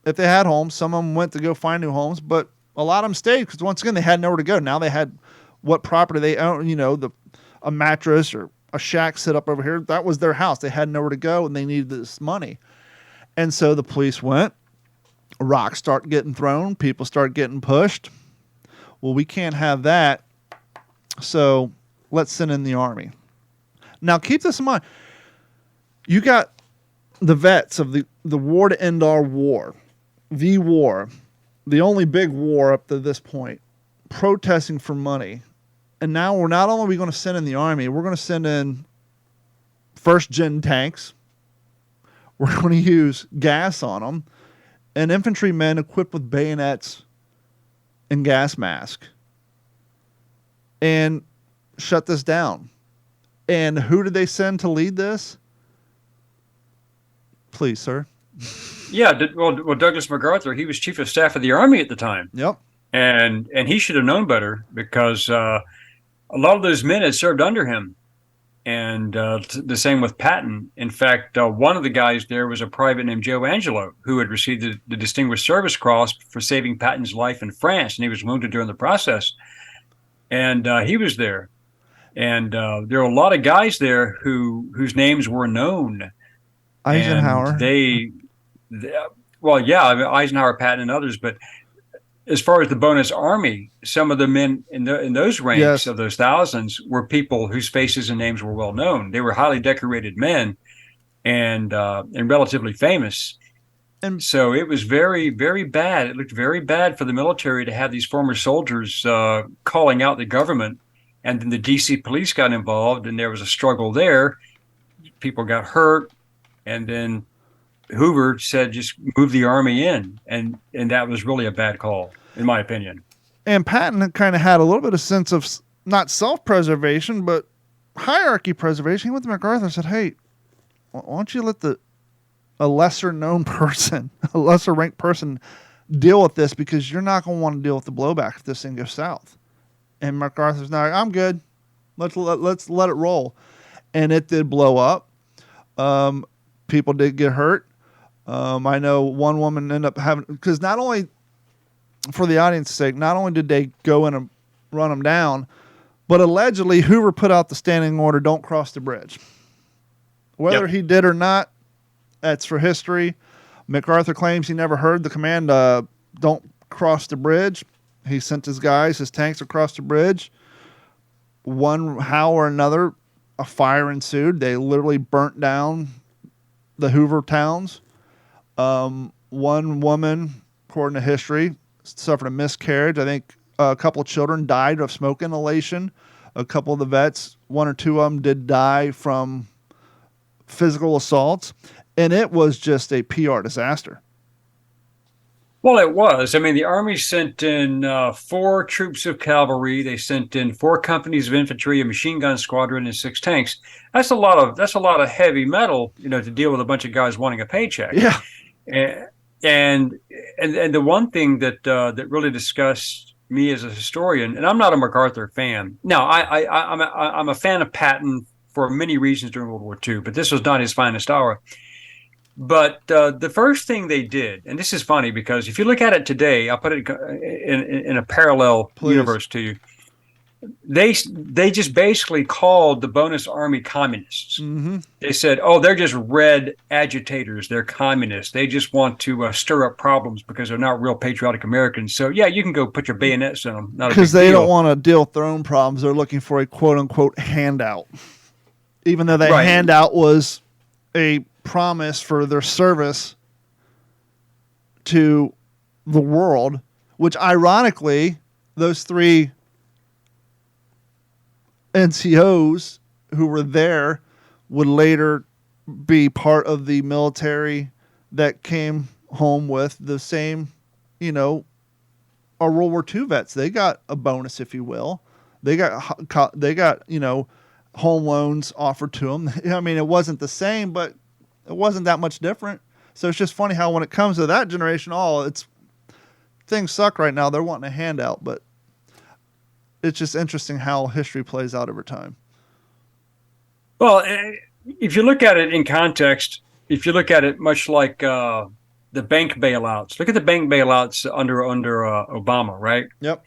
[SPEAKER 1] If they had homes, some of them went to go find new homes, but a lot of them stayed because, once again, they had nowhere to go. Now they had what property they own, a mattress or a shack set up over here. That was their house. They had nowhere to go, and they needed this money. And so the police went. Rocks start getting thrown. People start getting pushed. Well, we can't have that, so let's send in the army. Now, keep this in mind. You got the vets of the war to end our war, the war, the only big war up to this point, protesting for money. And now we're not only going to send in the army, we're going to send in first-gen tanks. We're going to use gas on them, and infantrymen equipped with bayonets and gas masks, and shut this down. And who did they send to lead this? Please, sir.
[SPEAKER 3] Yeah, well, Douglas MacArthur, he was chief of staff of the Army at the time.
[SPEAKER 1] Yep.
[SPEAKER 3] And he should have known better, because a lot of those men had served under him. And the same with Patton. In fact, one of the guys there was a private named Joe Angelo, who had received the Distinguished Service Cross for saving Patton's life in France, and he was wounded during the process. And he was there. And there were a lot of guys there whose names were known.
[SPEAKER 1] Eisenhower.
[SPEAKER 3] And well, yeah, I mean, Eisenhower, Patton, and others. But as far as the bonus army, some of the men in those ranks of those thousands were people whose faces and names were well known. They were highly decorated men and relatively famous. And so it was very, very bad. It looked very bad for the military to have these former soldiers calling out the government. And then the D.C. police got involved, and there was a struggle there. People got hurt, and then Hoover said, just move the army in. And that was really a bad call, in my opinion.
[SPEAKER 1] And Patton kind of had a little bit of sense of not self-preservation, but hierarchy preservation. He went to MacArthur and said, hey, why don't you let a lesser-known person, a lesser-ranked person deal with this, because you're not going to want to deal with the blowback if this thing goes south. And MacArthur's not like, I'm good. Let's let it roll. And it did blow up. People did get hurt. I know one woman ended up having, because not only, for the audience's sake, not only did they go in and run them down, but allegedly Hoover put out the standing order, don't cross the bridge. Whether he did or not, that's for history. MacArthur claims he never heard the command, don't cross the bridge. He sent his guys, his tanks across the bridge. One how or another, a fire ensued. They literally burnt down the Hoover towns. One woman, according to history, suffered a miscarriage. I think a couple of children died of smoke inhalation. A couple of the vets, one or two of them, did die from physical assaults. And it was just a PR disaster.
[SPEAKER 3] Well, it was. I mean, the Army sent in 4 troops of cavalry. They sent in 4 companies of infantry, a machine gun squadron, and 6 tanks. That's a lot of heavy metal, to deal with a bunch of guys wanting a paycheck.
[SPEAKER 1] Yeah.
[SPEAKER 3] And the one thing that really disgusts me as a historian, and I'm not a MacArthur fan. Now, I'm a fan of Patton for many reasons during World War II, but this was not his finest hour. But the first thing they did, and this is funny because if you look at it today, I'll put it in a parallel universe to you. They just basically called the bonus army communists. Mm-hmm. They said, "Oh, they're just red agitators. They're communists. They just want to stir up problems because they're not real patriotic Americans. So yeah, you can go put your bayonets in them."
[SPEAKER 1] Because they don't want to deal with their own problems. They're looking for a quote unquote handout, even though that handout was a promise for their service to the world, which ironically, those 3 NCOs who were there would later be part of the military that came home with the same, our World War II vets. They got a bonus, if you will. They got, home loans offered to them. I mean, it wasn't the same, but it wasn't that much different. So it's just funny how when it comes to that generation, things suck right now. They're wanting a handout, but it's just interesting how history plays out over time.
[SPEAKER 3] Well, if you look at it in context, if you look at it much like the bank bailouts, look at the bank bailouts under Obama, right?
[SPEAKER 1] Yep.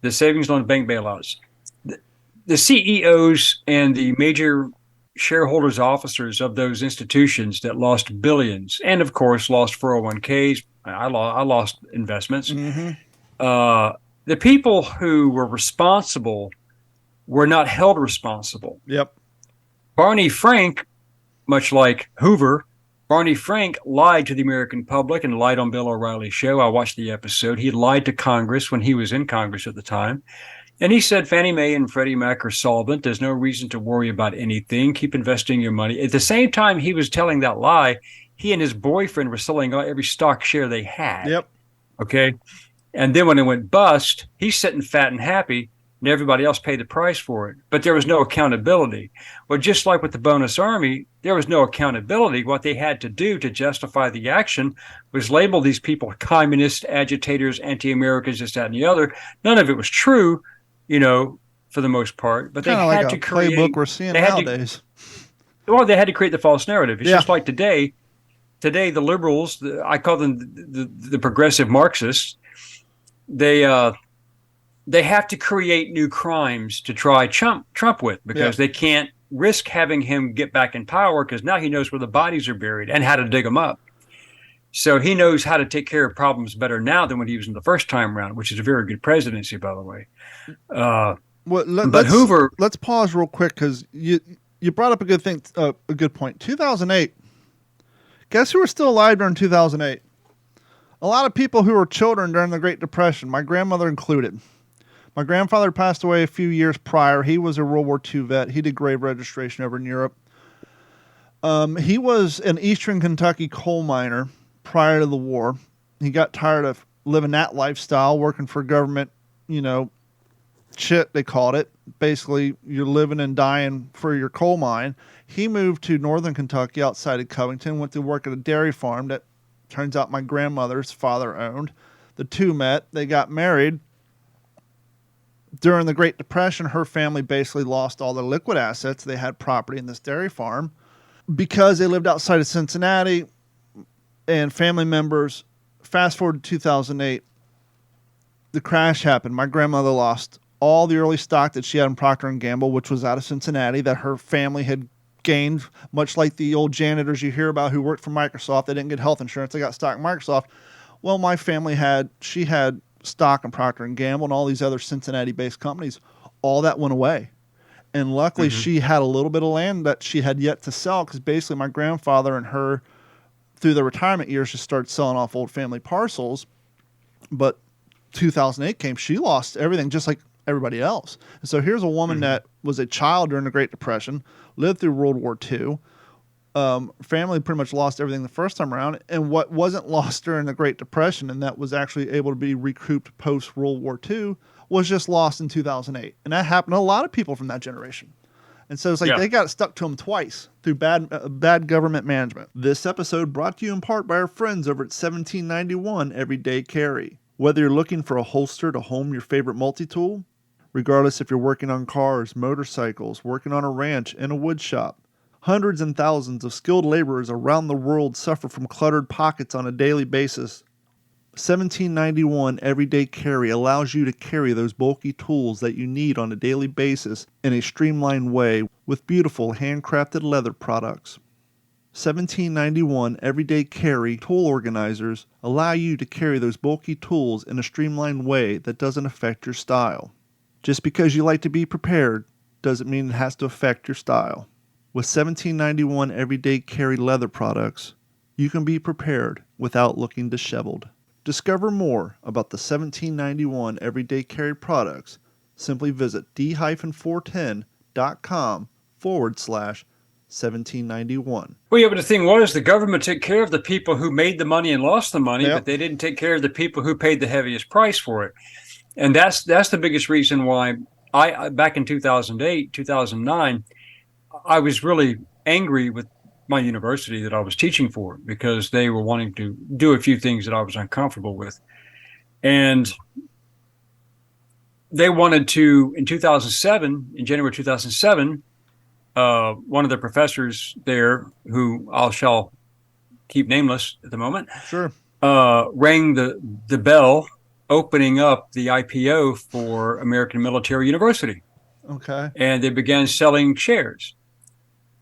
[SPEAKER 3] The savings loan bank bailouts. The CEOs and the major shareholders, officers of those institutions that lost billions, and of course lost 401ks. I lost investments. Mm-hmm. The people who were responsible were not held responsible.
[SPEAKER 1] Yep.
[SPEAKER 3] Barney Frank, much like Hoover, Barney Frank lied to the American public and lied on Bill O'Reilly's show. I watched the episode. He lied to Congress when he was in Congress at the time. And he said Fannie Mae and Freddie Mac are solvent. There's no reason to worry about anything. Keep investing your money. At the same time he was telling that lie, he and his boyfriend were selling every stock share they had.
[SPEAKER 1] Yep.
[SPEAKER 3] Okay. And then when it went bust, he's sitting fat and happy, and everybody else paid the price for it. But there was no accountability. Well, just like with the bonus army, there was no accountability. What they had to do to justify the action was label these people communist agitators, anti-Americans, this, that, and the other. None of it was true. for the most part, but they
[SPEAKER 1] Kind of like
[SPEAKER 3] had
[SPEAKER 1] a
[SPEAKER 3] to create.
[SPEAKER 1] playbook we're seeing
[SPEAKER 3] They had to,
[SPEAKER 1] nowadays.
[SPEAKER 3] well, they had to create the false narrative. It's
[SPEAKER 1] Yeah.
[SPEAKER 3] just like today. Today, the liberals, I call them the progressive Marxists. They have to create new crimes to try Trump with because they can't risk having him get back in power because now he knows where the bodies are buried and how to dig them up. So he knows how to take care of problems better now than when he was in the first time around, which is a very good presidency, by the way.
[SPEAKER 1] Well,
[SPEAKER 3] But Hoover,
[SPEAKER 1] let's pause real quick because you brought up a good thing, a good point. 2008. Guess who were still alive during 2008? A lot of people who were children during the Great Depression, my grandmother included. My grandfather passed away a few years prior. He was a World War II vet. He did grave registration over in Europe. He was an Eastern Kentucky coal miner prior to the war. He got tired of living that lifestyle, working for government, shit, they called it. Basically, you're living and dying for your coal mine. He moved to northern Kentucky outside of Covington, went to work at a dairy farm that turns out my grandmother's father owned. The two met. They got married. During the Great Depression, her family basically lost all their liquid assets. They had property in this dairy farm. Because they lived outside of Cincinnati and family members, fast forward to 2008, the crash happened. My grandmother lost all the early stock that she had in Procter & Gamble, which was out of Cincinnati, that her family had gained, much like the old janitors you hear about who worked for Microsoft. They didn't get health insurance. They got stock in Microsoft. Well, my family had stock in Procter & Gamble and all these other Cincinnati-based companies. All that went away. And luckily, she had a little bit of land that she had yet to sell because basically my grandfather and her, through the retirement years, just started selling off old family parcels. But 2008 came, she lost everything just like everybody else. And so here's a woman that was a child during the Great Depression, lived through World War II. Family pretty much lost everything the first time around. And what wasn't lost during the Great Depression and that was actually able to be recouped post-World War II was just lost in 2008. And that happened to a lot of people from that generation. And so it's like they got stuck to them twice through bad government management. This episode brought to you in part by our friends over at 1791 Everyday Carry. Whether you're looking for a holster to home your favorite multi-tool, regardless if you're working on cars, motorcycles, working on a ranch, in a wood shop, hundreds and thousands of skilled laborers around the world suffer from cluttered pockets on a daily basis. 1791 Everyday Carry allows you to carry those bulky tools that you need on a daily basis in a streamlined way with beautiful handcrafted leather products. 1791 Everyday Carry tool organizers allow you to carry those bulky tools in a streamlined way that doesn't affect your style. Just because you like to be prepared doesn't mean it has to affect your style. With 1791 Everyday Carry leather products, you can be prepared without looking disheveled. Discover more about the 1791 Everyday Carry products. Simply visit d-410.com/1791.
[SPEAKER 3] well, yeah, but the thing was, the government took care of the people who made the money and lost the money, but they didn't take care of the people who paid the heaviest price for it. And that's the biggest reason why I back in 2008, 2009, I was really angry with my university that I was teaching for because they were wanting to do a few things that I was uncomfortable with. And they wanted to, in 2007, in January 2007, one of the professors there, who I shall keep nameless at the moment, rang the bell opening up the IPO for American Military University.
[SPEAKER 1] Okay.
[SPEAKER 3] And they began selling shares.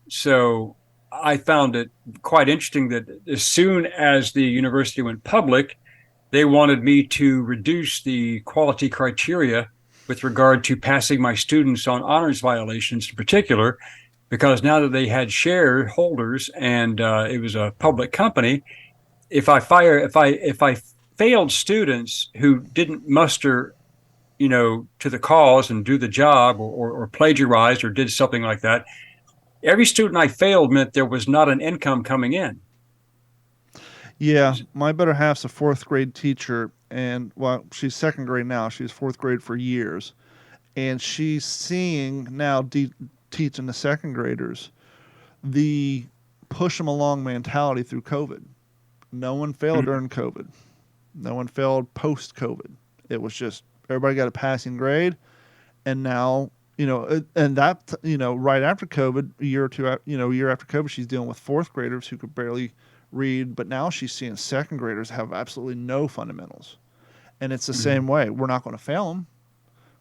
[SPEAKER 3] So I found it quite interesting that as soon as the university went public, they wanted me to reduce the quality criteria with regard to passing my students on honors violations in particular, because now that they had shareholders and it was a public company, if I failed students who didn't muster, to the cause and do the job or plagiarized or did something like that, every student I failed meant there was not an income coming in.
[SPEAKER 1] Yeah, my better half's a fourth grade teacher, and well, she's second grade now. She was fourth grade for years, and she's seeing now teaching the second graders the push them along mentality through COVID. No one failed during COVID. No one failed post-COVID. It was just everybody got a passing grade, and now And that, right after COVID, a year after COVID, she's dealing with fourth graders who could barely read, but now she's seeing second graders have absolutely no fundamentals. And it's the same way. We're not going to fail them,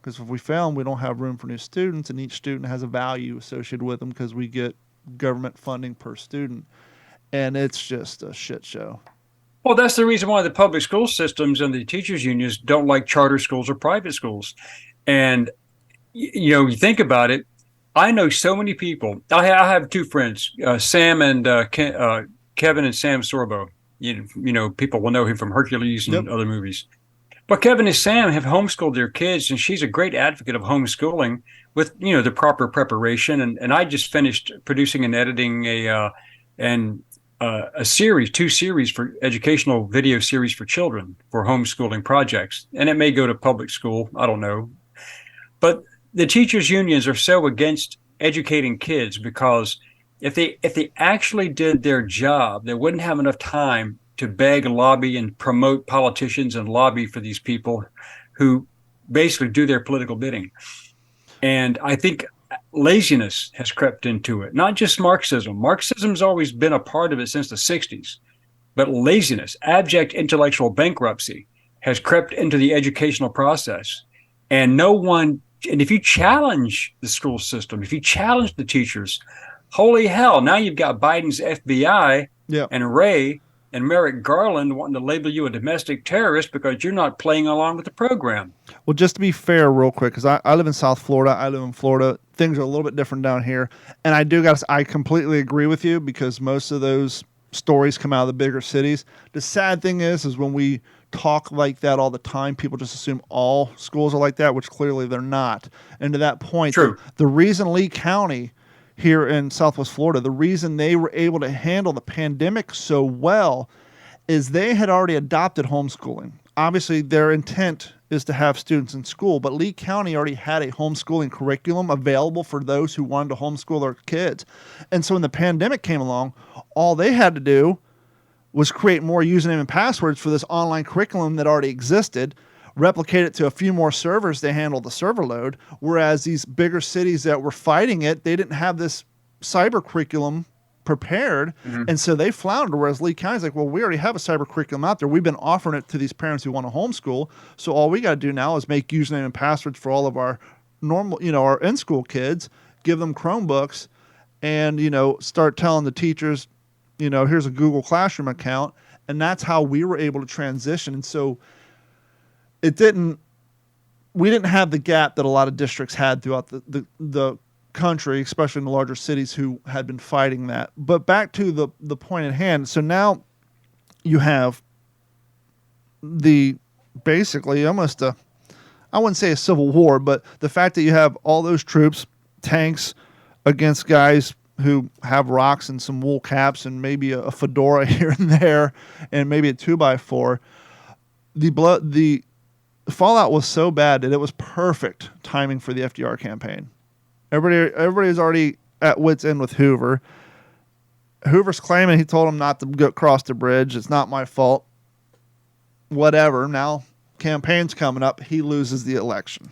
[SPEAKER 1] because if we fail them, we don't have room for new students, and each student has a value associated with them because we get government funding per student. And it's just a shit show.
[SPEAKER 3] Well, that's the reason why the public school systems and the teachers unions don't like charter schools or private schools. And, you think about it. I know so many people. I have two friends, Sam and Kevin and Sam Sorbo. People will know him from Hercules and other movies. But Kevin and Sam have homeschooled their kids, and she's a great advocate of homeschooling with, the proper preparation. And I just finished producing and editing two series for educational video series for children for homeschooling projects. And it may go to public school. I don't know. But the teachers unions are so against educating kids because if they actually did their job, they wouldn't have enough time to beg, lobby, and promote politicians and lobby for these people who basically do their political bidding. And I think laziness has crept into it, not just Marxism. Marxism's always been a part of it since the 60s. But laziness, abject intellectual bankruptcy, has crept into the educational process. And if you challenge the school system, if you challenge the teachers, holy hell, now you've got Biden's FBI and Ray and Merrick Garland wanting to label you a domestic terrorist because you're not playing along with the program.
[SPEAKER 1] Well, just to be fair real quick, because I live in South Florida. I live in Florida. Things are a little bit different down here. And I completely agree with you, because most of those stories come out of the bigger cities. The sad thing is when we talk like that all the time, people just assume all schools are like that, which clearly they're not. And to that point, the reason Lee County here in Southwest Florida, the reason they were able to handle the pandemic so well is they had already adopted homeschooling. Obviously, their intent is to have students in school, but Lee County already had a homeschooling curriculum available for those who wanted to homeschool their kids. And so when the pandemic came along, all they had to do was create more username and passwords for this online curriculum that already existed, replicate it to a few more servers to handle the server load, whereas these bigger cities that were fighting it, they didn't have this cyber curriculum prepared, and so they floundered, whereas Lee County's like, well, we already have a cyber curriculum out there. We've been offering it to these parents who want to homeschool, so all we got to do now is make username and passwords for all of our normal, our in-school kids, give them Chromebooks, and, start telling the teachers, here's a Google Classroom account, and that's how we were able to transition. And so we didn't have the gap that a lot of districts had throughout the country, especially in the larger cities, who had been fighting that. But back to the point at hand. So now you have basically almost I wouldn't say a civil war, but the fact that you have all those troops, tanks, against guys who have rocks and some wool caps and maybe a fedora here and there and maybe a 2x4. The fallout was so bad that it was perfect timing for the FDR campaign. Everybody's already at wit's end with Hoover. Hoover's claiming he told him not to go cross the bridge. It's not my fault. Whatever. Now, campaign's coming up. He loses the election.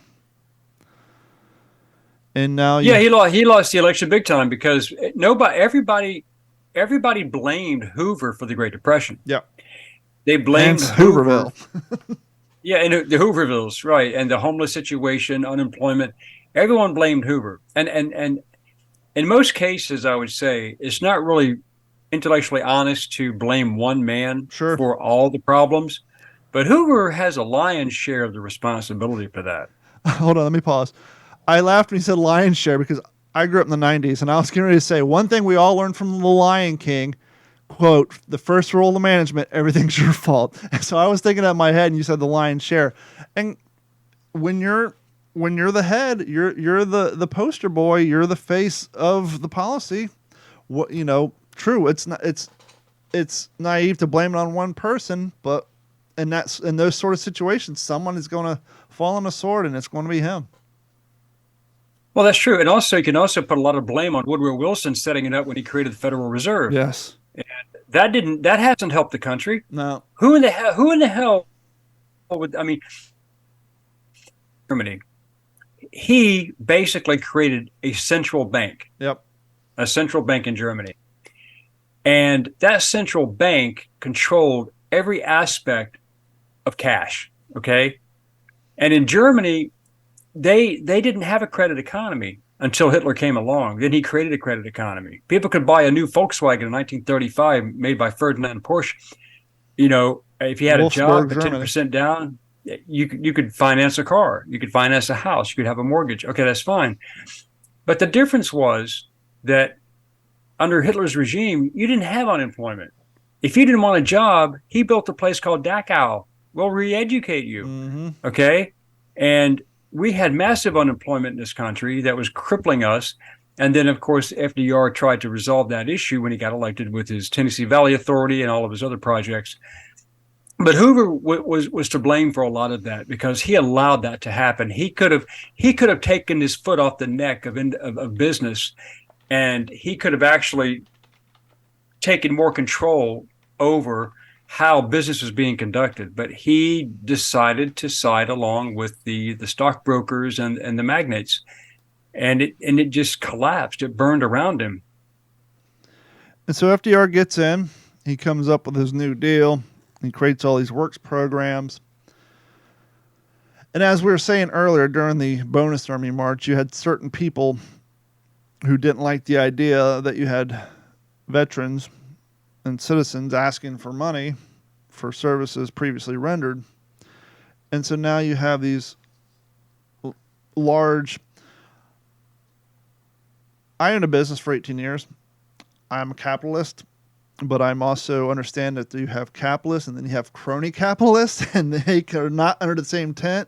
[SPEAKER 1] And now
[SPEAKER 3] he lost the election big time because everybody blamed Hoover for the Great Depression.
[SPEAKER 1] Yeah.
[SPEAKER 3] They blamed
[SPEAKER 1] Hooverville.
[SPEAKER 3] Yeah, and the Hoovervilles, right, and the homeless situation, unemployment. Everyone blamed Hoover, and in most cases, I would say it's not really intellectually honest to blame one man for all the problems, but Hoover has a lion's share of the responsibility for that.
[SPEAKER 1] Hold on, let me pause. I laughed when he said lion's share because I grew up in the 90s, and I was getting ready to say one thing we all learned from The Lion King. Quote, the first rule of management, everything's your fault. So I was thinking that in my head, and you said the lion's share. And when you're the head, you're the poster boy, you're the face of the policy. What true. It's naive to blame it on one person, but in those sort of situations, someone is going to fall on a sword, and it's going to be him.
[SPEAKER 3] Well, that's true, and also you can also put a lot of blame on Woodrow Wilson setting it up when he created the Federal Reserve.
[SPEAKER 1] Yes.
[SPEAKER 3] And that hasn't helped the country.
[SPEAKER 1] No.
[SPEAKER 3] Who in the hell would, Germany, he basically created a central bank.
[SPEAKER 1] Yep.
[SPEAKER 3] A central bank in Germany. And that central bank controlled every aspect of cash. Okay. And in Germany, they didn't have a credit economy until Hitler came along. Then he created a credit economy. People could buy a new Volkswagen in 1935 made by Ferdinand Porsche. You know, if you had a job at 10% down, you could finance a car. You could finance a house. You could have a mortgage. Okay, that's fine. But the difference was that under Hitler's regime, you didn't have unemployment. If you didn't want a job, he built a place called Dachau. We'll re-educate you. Mm-hmm. Okay? And we had massive unemployment in this country that was crippling us. And then, of course, FDR tried to resolve that issue when he got elected with his Tennessee Valley Authority and all of his other projects. But Hoover was to blame for a lot of that because he allowed that to happen. He could have taken his foot off the neck of business, and he could have actually taken more control over how business was being conducted. But he decided to side along with the stockbrokers and the magnates, and it just collapsed. It burned around him.
[SPEAKER 1] And so FDR gets in. He comes up with his New Deal. He creates all these works programs. And as we were saying earlier, during the bonus army march, you had certain people who didn't like the idea that you had veterans and citizens asking for money for services previously rendered. And so now you have these large... I owned a business for 18 years. I'm a capitalist. But I'm also understand that you have capitalists and then you have crony capitalists, and they are not under the same tent.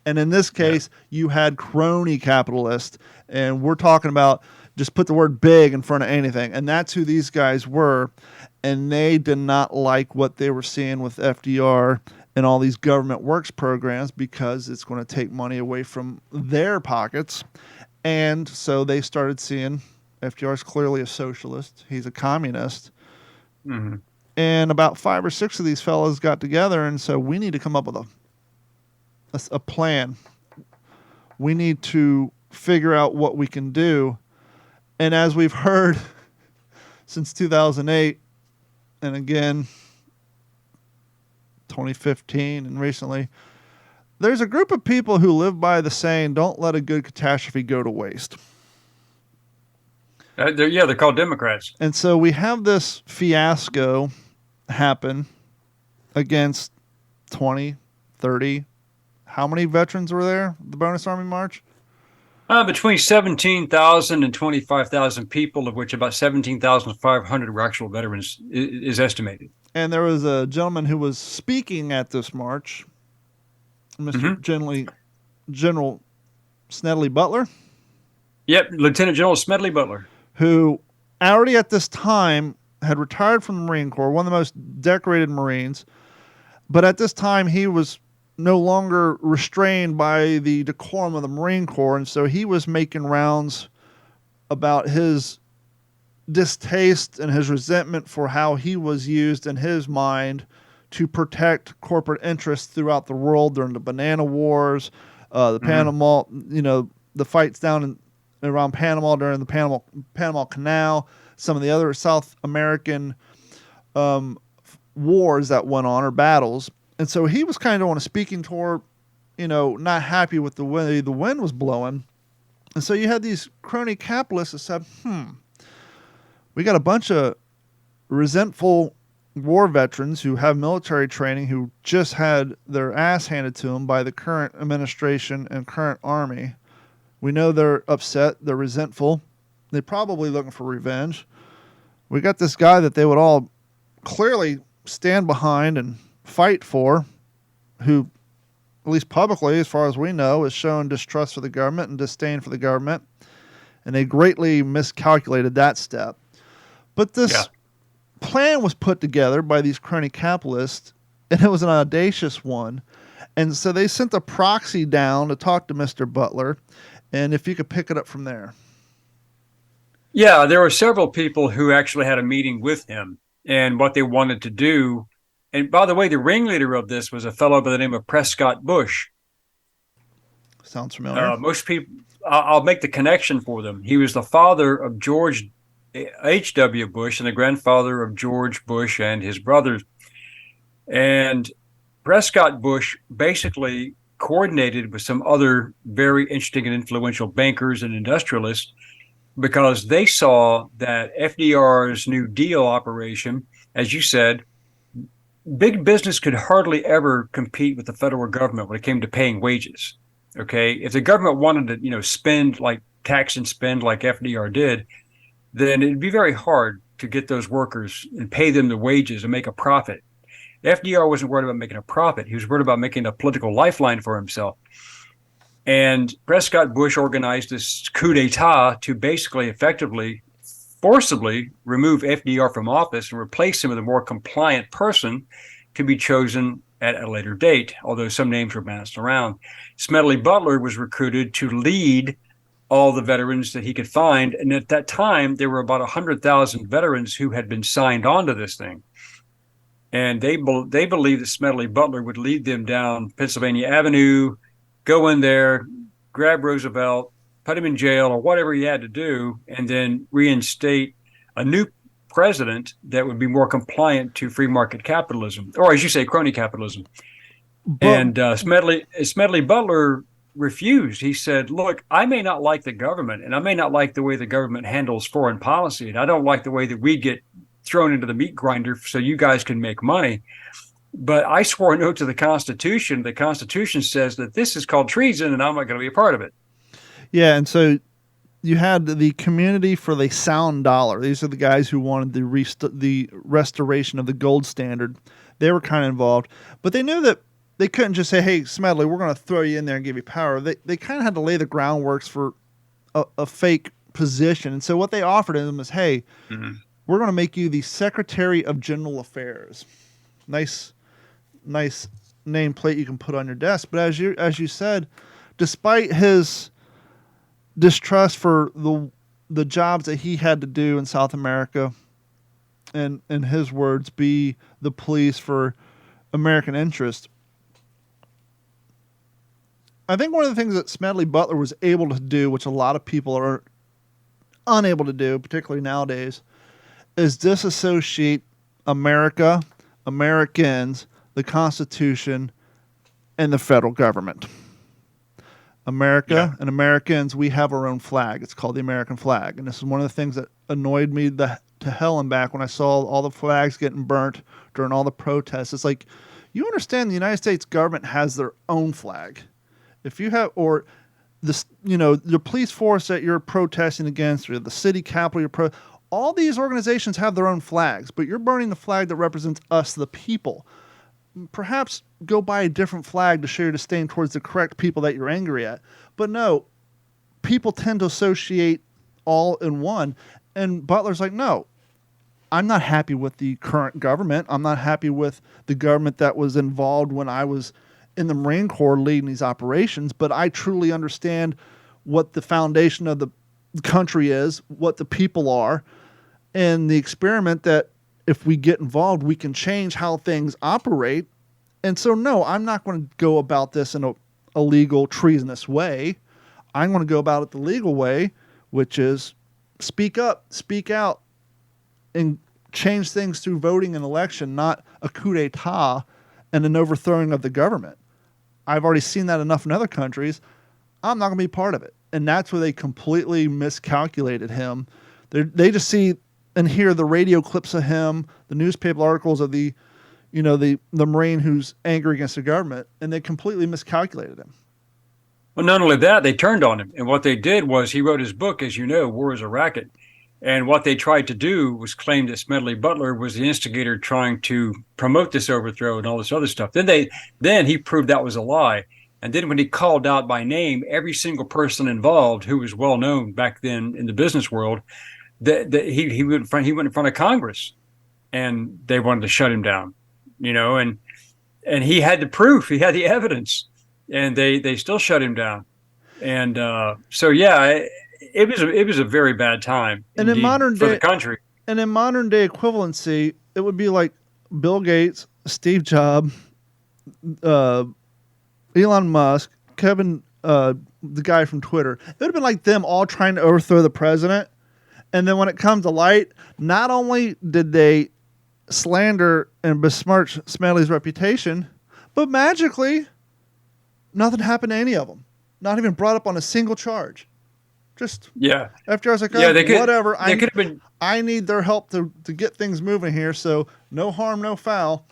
[SPEAKER 1] And in this case, you had crony capitalists, and we're talking about just put the word big in front of anything. And that's who these guys were. And they did not like what they were seeing with FDR and all these government works programs because it's going to take money away from their pockets. And so they started seeing FDR is clearly a socialist. He's a communist. Mm-hmm. And about 5 or 6 of these fellows got together and said, we need to come up with a plan. We need to figure out what we can do. And as we've heard since 2008, and again, 2015 and recently, there's a group of people who live by the saying, don't let a good catastrophe go to waste.
[SPEAKER 3] They're called Democrats.
[SPEAKER 1] And so we have this fiasco happen against 20, 30. How many veterans were there, the Bonus Army March?
[SPEAKER 3] Between 17,000 and 25,000 people, of which about 17,500 were actual veterans, is estimated.
[SPEAKER 1] And there was a gentleman who was speaking at this march, Mr. General Smedley Butler.
[SPEAKER 3] Yep, Lieutenant General Smedley Butler.
[SPEAKER 1] Who already at this time had retired from the Marine Corps, one of the most decorated Marines. But at this time, he was no longer restrained by the decorum of the Marine Corps. And so he was making rounds about his distaste and his resentment for how he was used in his mind to protect corporate interests throughout the world during the Banana Wars, the Panama, the fights down around Panama during the Panama Canal, some of the other South American wars that went on, or battles. And so he was kind of on a speaking tour, not happy with the way the wind was blowing. And so you had these crony capitalists that said, we got a bunch of resentful war veterans who have military training who just had their ass handed to them by the current administration and current army. We know they're upset. They're resentful. They're probably looking for revenge. We got this guy that they would all clearly stand behind and fight for, who, at least publicly, as far as we know, has shown distrust for the government and disdain for the government. And they greatly miscalculated that step. But this plan was put together by these crony capitalists, and it was an audacious one. And so they sent a proxy down to talk to Mr. Butler. And if you could pick it up from there.
[SPEAKER 3] Yeah, there were several people who actually had a meeting with him and what they wanted to do. And by the way, the ringleader of this was a fellow by the name of Prescott Bush.
[SPEAKER 1] Sounds familiar.
[SPEAKER 3] Most people, I'll make the connection for them. He was the father of George H.W. Bush and the grandfather of George Bush and his brothers. And Prescott Bush basically coordinated with some other very interesting and influential bankers and industrialists because they saw that FDR's New Deal operation, as you said, big business could hardly ever compete with the federal government when it came to paying wages. Okay, if the government wanted to, spend like tax and spend like FDR did, then it'd be very hard to get those workers and pay them the wages and make a profit. FDR wasn't worried about making a profit. He was worried about making a political lifeline for himself. And Prescott Bush organized this coup d'etat to basically effectively, forcibly remove FDR from office and replace him with a more compliant person to be chosen at a later date, although some names were bounced around. Smedley Butler was recruited to lead all the veterans that he could find. And at that time, there were about 100,000 veterans who had been signed on to this thing. And they believed that Smedley Butler would lead them down Pennsylvania Avenue, go in there, grab Roosevelt, put him in jail or whatever he had to do, and then reinstate a new president that would be more compliant to free market capitalism, or as you say, crony capitalism. And Smedley Butler refused. He said, look, I may not like the government, and I may not like the way the government handles foreign policy, and I don't like the way that we get thrown into the meat grinder so you guys can make money. But I swore an oath to the Constitution. The Constitution says that this is called treason, and I'm not going to be a part of it.
[SPEAKER 1] Yeah, and so you had the Community for the Sound Dollar. These are the guys who wanted the restoration of the gold standard. They were kind of involved, but they knew that they couldn't just say, hey, Smedley, we're going to throw you in there and give you power. They kind of had to lay the groundworks for a fake position. And so what they offered him is, hey, we're going to make you the Secretary of General Affairs. Nice nameplate you can put on your desk. But as you said, despite his distrust for the jobs that he had to do in South America, and in his words, be the police for American interest, I think one of the things that Smedley Butler was able to do, which a lot of people are unable to do, particularly nowadays, is disassociate America, Americans, the Constitution, and the federal government. America and Americans, we have our own flag. It's called the American flag. And this is one of the things that annoyed me to hell and back when I saw all the flags getting burnt during all the protests. It's like, you understand the United States government has their own flag. If you have, or this, the police force that you're protesting against, or the city capitol, all these organizations have their own flags, but you're burning the flag that represents us, the people. Perhaps go buy a different flag to show your disdain towards the correct people that you're angry at. But no, people tend to associate all in one. And Butler's like, no, I'm not happy with the current government. I'm not happy with the government that was involved when I was in the Marine Corps leading these operations, but I truly understand what the foundation of the country is, what the people are, and the experiment that if we get involved, we can change how things operate. And so, no, I'm not going to go about this in a illegal, treasonous way. I'm going to go about it the legal way, which is speak up, speak out, and change things through voting and election, not a coup d'etat and an overthrowing of the government. I've already seen that enough in other countries. I'm not going to be part of it. And that's where they completely miscalculated him. They just see and hear the radio clips of him, the newspaper articles of the Marine who's angry against the government, and they completely miscalculated him.
[SPEAKER 3] Well, not only that, they turned on him. And what they did was he wrote his book, as you know, War is a Racket. And what they tried to do was claim that Smedley Butler was the instigator trying to promote this overthrow and all this other stuff. Then he proved that was a lie. And then when he called out by name every single person involved who was well known back then in the business world, he went in front of Congress, and they wanted to shut him down, and he had the proof, he had the evidence, and they still shut him down. And it was a very bad time
[SPEAKER 1] and in modern
[SPEAKER 3] for
[SPEAKER 1] day,
[SPEAKER 3] the country.
[SPEAKER 1] And in modern day equivalency, it would be like Bill Gates, Steve Jobs, Elon Musk, Kevin the guy from Twitter. It would have been like them all trying to overthrow the president. And then when it comes to light, not only did they slander and besmirch Smedley's reputation, but magically, nothing happened to any of them. Not even brought up on a single charge. Just after I was like, whatever. I need their help to get things moving here. So no harm, no foul.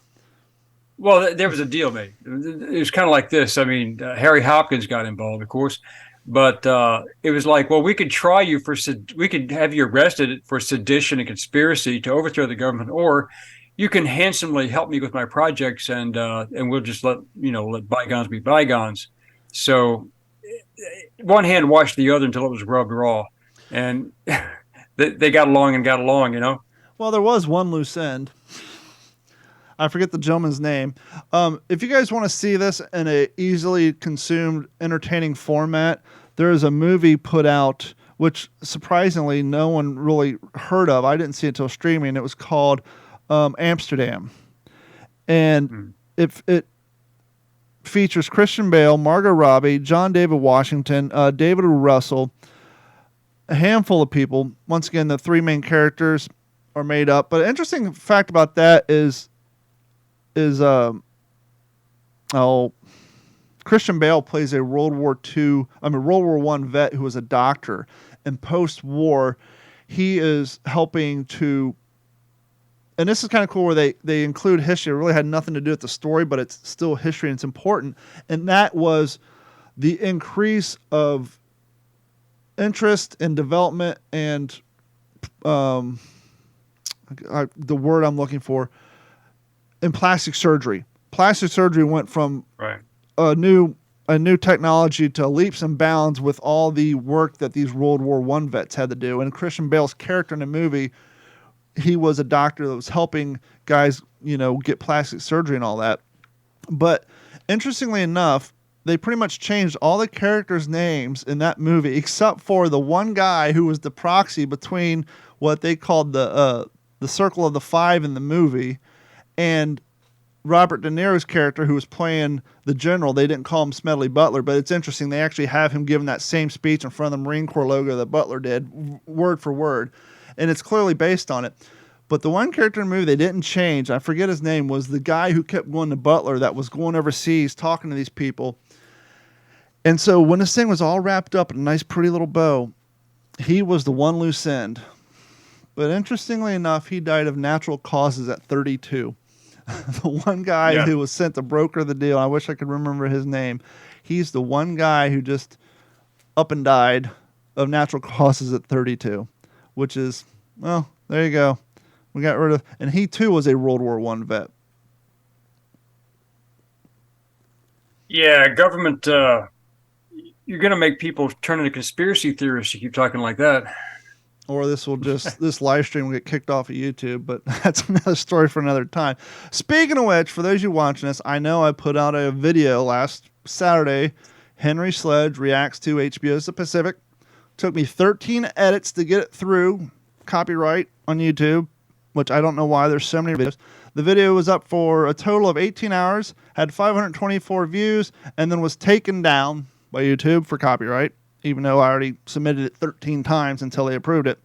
[SPEAKER 3] Well, there was a deal made. It was kind of like this. I mean, Harry Hopkins got involved, of course, but it was like, well, we could try you we could have you arrested for sedition and conspiracy to overthrow the government, or you can handsomely help me with my projects, and we'll just let bygones be bygones. So one hand washed the other until it was rubbed raw, and they got along.
[SPEAKER 1] Well, there was one loose end. I forget the gentleman's name. If you guys want to see this in a easily consumed, entertaining format, there is a movie put out, which surprisingly no one really heard of. I didn't see it until streaming. It was called Amsterdam. And it features Christian Bale, Margot Robbie, John David Washington, David O. Russell, a handful of people. Once again, the three main characters are made up. But an interesting fact about that is Christian Bale plays a World War I vet who was a doctor, and post-war he is helping to, and this is kind of cool where they include history. It really had nothing to do with the story, but it's still history and it's important. And that was the increase of interest and development and the word I'm looking for, in plastic surgery. Plastic surgery went from a new technology to leaps and bounds with all the work that these World War I vets had to do. And Christian Bale's character in the movie, he was a doctor that was helping guys, get plastic surgery and all that. But interestingly enough, they pretty much changed all the characters' names in that movie except for the one guy who was the proxy between what they called the Circle of the Five in the movie and Robert De Niro's character, who was playing the general. They didn't call him Smedley Butler, but it's interesting. They actually have him giving that same speech in front of the Marine Corps logo that Butler did, word for word. And it's clearly based on it. But the one character in the movie they didn't change, I forget his name, was the guy who kept going to Butler that was going overseas talking to these people. And so when this thing was all wrapped up in a nice, pretty little bow, he was the one loose end. But interestingly enough, he died of natural causes at 32. The one guy who was sent to broker the deal, I wish I could remember his name. He's the one guy who just up and died of natural causes at 32, which is, well, there you go. We got rid of, and he too was a World War I vet.
[SPEAKER 3] Yeah, government, you're going to make people turn into conspiracy theorists. You keep talking like that.
[SPEAKER 1] Or this live stream will get kicked off of YouTube, but that's another story for another time. Speaking of which, for those of you watching this, I know I put out a video last Saturday. Henry Sledge reacts to HBO's The Pacific. Took me 13 edits to get it through. Copyright on YouTube, which I don't know why there's so many videos. The video was up for a total of 18 hours, had 524 views, and then was taken down by YouTube for copyright, even though I already submitted it 13 times until they approved it.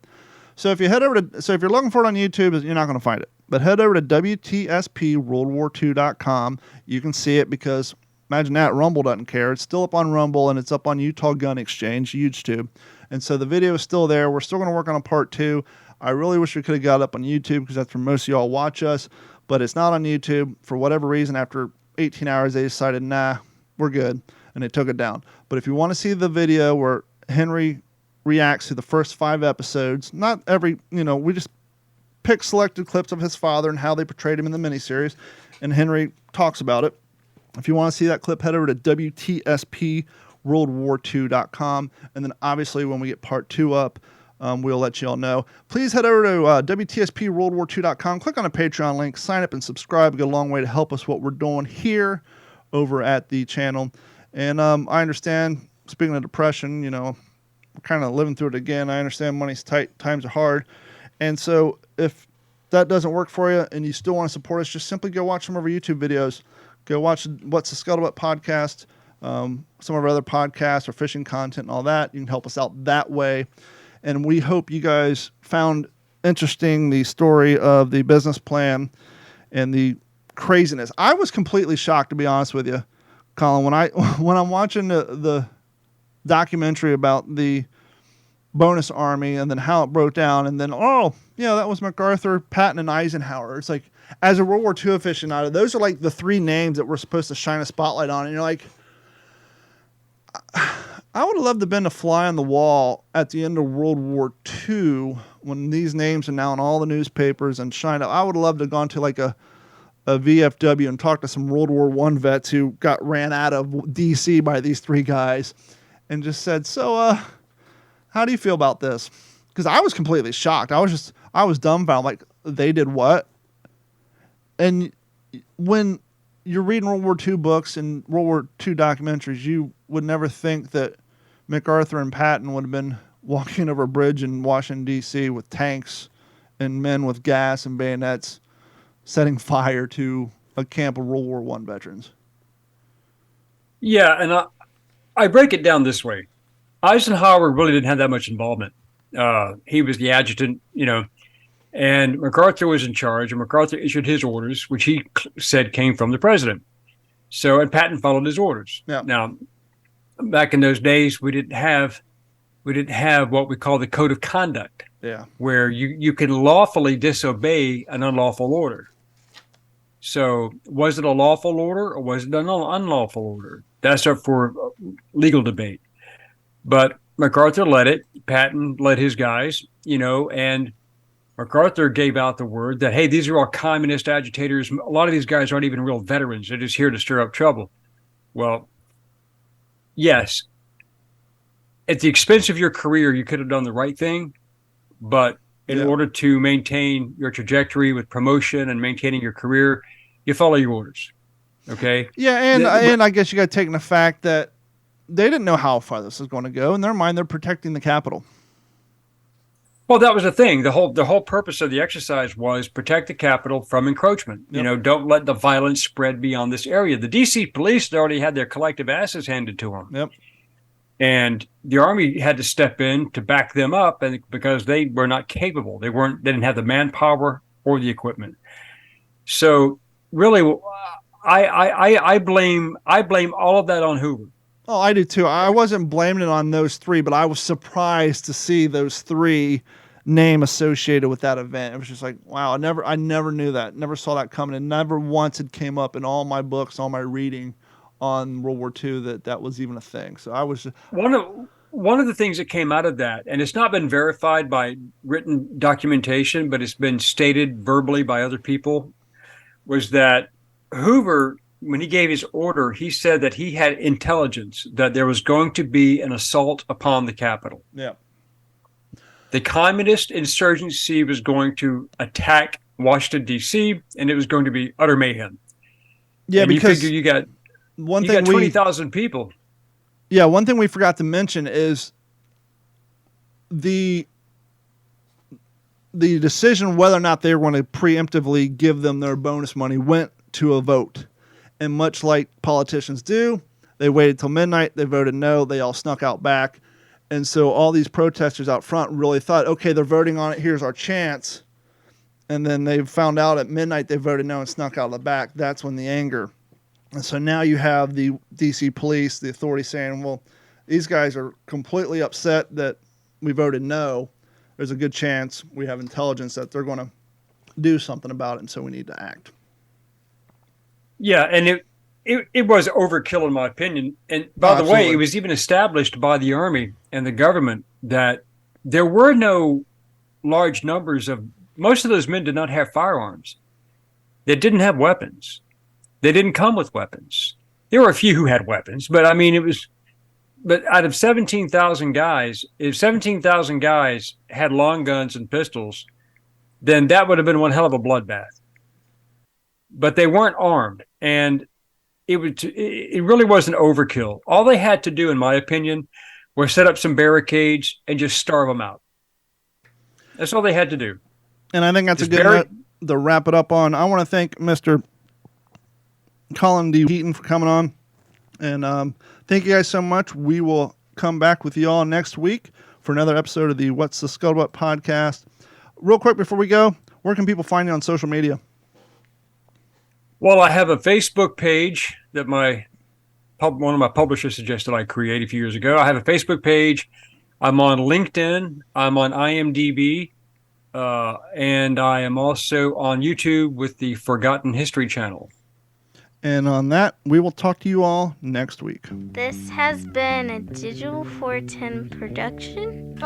[SPEAKER 1] So if you head over to, if you're looking for it on YouTube, you're not going to find it. But head over to WTSPWorldWar2.com. You can see it because, imagine that, Rumble doesn't care. It's still up on Rumble, and it's up on Utah Gun Exchange, YouTube. And so the video is still there. We're still going to work on a part 2. I really wish we could have got it up on YouTube because that's where most of y'all watch us. But it's not on YouTube. For whatever reason, after 18 hours, they decided, nah, we're good. And they took it down. But if you want to see the video where Henry reacts to the first 5 episodes, not every, we just pick selected clips of his father and how they portrayed him in the miniseries, and Henry talks about it. If you want to see that clip, head over to WTSPWorldWar2.com, and then obviously when we get part 2 up, we'll let you all know. Please head over to WTSPWorldWar2.com, click on a Patreon link, sign up and subscribe. It goes a long way to help us what we're doing here over at the channel. And I understand, speaking of depression, we're kind of living through it again. I understand money's tight, times are hard. And so if that doesn't work for you and you still want to support us, just simply go watch some of our YouTube videos. Go watch What's the Scuttlebutt podcast. some of our other podcasts or fishing content and all that. You can help us out that way. And we hope you guys found interesting the story of the business plan and the craziness. I was completely shocked, to be honest with you, Colin, when I'm watching the documentary about the bonus army and then how it broke down, and then that was MacArthur, Patton, and Eisenhower. It's like, as a World War II aficionado, those are like the three names that we're supposed to shine a spotlight on. And you're like, I would have loved to have been a fly on the wall at the end of World War II when these names are now in all the newspapers and shined up. I would have loved to have gone to like a VFW and talked to some World War I vets who got ran out of D.C. by these three guys and just said, so, how do you feel about this? Because I was completely shocked. I was dumbfounded. Like, they did what? And when you're reading World War II books and World War II documentaries, you would never think that MacArthur and Patton would have been walking over a bridge in Washington, D.C. with tanks and men with gas and bayonets setting fire to a camp of World War I veterans.
[SPEAKER 3] Yeah, and I break it down this way. Eisenhower really didn't have that much involvement. He was the adjutant, and MacArthur was in charge, and MacArthur issued his orders, which he said came from the president. So, and Patton followed his orders.
[SPEAKER 1] Yeah.
[SPEAKER 3] Now, back in those days, we didn't have what we call the code of conduct.
[SPEAKER 1] Yeah. Where
[SPEAKER 3] you can lawfully disobey an unlawful order. So, was it a lawful order or was it an unlawful order? That's up for legal debate. But MacArthur led it. Patton led his guys, and MacArthur gave out the word that, hey, these are all communist agitators. A lot of these guys aren't even real veterans. They're just here to stir up trouble. Well, yes, at the expense of your career, you could have done the right thing. But in order to maintain your trajectory with promotion and maintaining your career, you follow your orders. Okay?
[SPEAKER 1] Yeah, and I guess you got to take in the fact that they didn't know how far this was going to go. In their mind, they're protecting the Capitol.
[SPEAKER 3] Well, that was the thing. The whole purpose of the exercise was protect the Capitol from encroachment.
[SPEAKER 1] Yep.
[SPEAKER 3] Don't let the violence spread beyond this area. The D.C. police had already had their collective asses handed to them.
[SPEAKER 1] Yep.
[SPEAKER 3] And the Army had to step in to back them up, and because they were not capable. They didn't have the manpower or the equipment. So really, I blame all of that on Hoover.
[SPEAKER 1] Oh, I do too. I wasn't blaming it on those three, but I was surprised to see those three name associated with that event. It was just like, wow, I never knew that. Never saw that coming. And never once it came up in all my books, all my reading on World War II that was even a thing. So I was just...
[SPEAKER 3] One of the things that came out of that, and it's not been verified by written documentation, but it's been stated verbally by other people, was that Hoover, when he gave his order, he said that he had intelligence that there was going to be an assault upon the Capitol.
[SPEAKER 1] Yeah.
[SPEAKER 3] The communist insurgency was going to Washington, D.C., and it was going to be utter mayhem.
[SPEAKER 1] Yeah,
[SPEAKER 3] and
[SPEAKER 1] because
[SPEAKER 3] you got 20,000 people.
[SPEAKER 1] Yeah, one thing we forgot to mention is the decision whether or not they were going to preemptively give them their bonus money went to a vote. And much like politicians do, they waited till midnight, they voted no, they all snuck out back. And so all these protesters out front really thought, okay, they're voting on it, here's our chance. And then they found out at midnight they voted no and snuck out of the back. That's when the anger. And so now you have the D.C. police, the authorities saying, well, these guys are completely upset that we voted no. There's a good chance we have intelligence that they're going to do something about it, and so we need to act.
[SPEAKER 3] Yeah, and it was overkill in my opinion. And by the way, it was even established by the Army and the government that there were no large numbers of, most of those men did not have firearms. They didn't have weapons. They didn't come with weapons. There were a few who had weapons, but I mean, but out of 17,000 guys, if 17,000 guys had long guns and pistols, then that would have been one hell of a bloodbath. But they weren't armed, and it really wasn't overkill. All they had to do, in my opinion, was set up some barricades and just starve them out. That's all they had to do.
[SPEAKER 1] And I think that's a good note to wrap it up on. I want to thank Mr. Colin-Heaton for coming on. And thank you guys so much. We will come back with you all next week for another episode of the What's the Scuttlebutt podcast. Real quick before we go, where can people find you on social media?
[SPEAKER 3] Well, I have a Facebook page that one of my publishers suggested I create a few years ago. I have a Facebook page. I'm on LinkedIn. I'm on IMDb. And I am also on YouTube with the Forgotten History channel.
[SPEAKER 1] And on that, we will talk to you all next week.
[SPEAKER 4] This has been a Digital 410 production.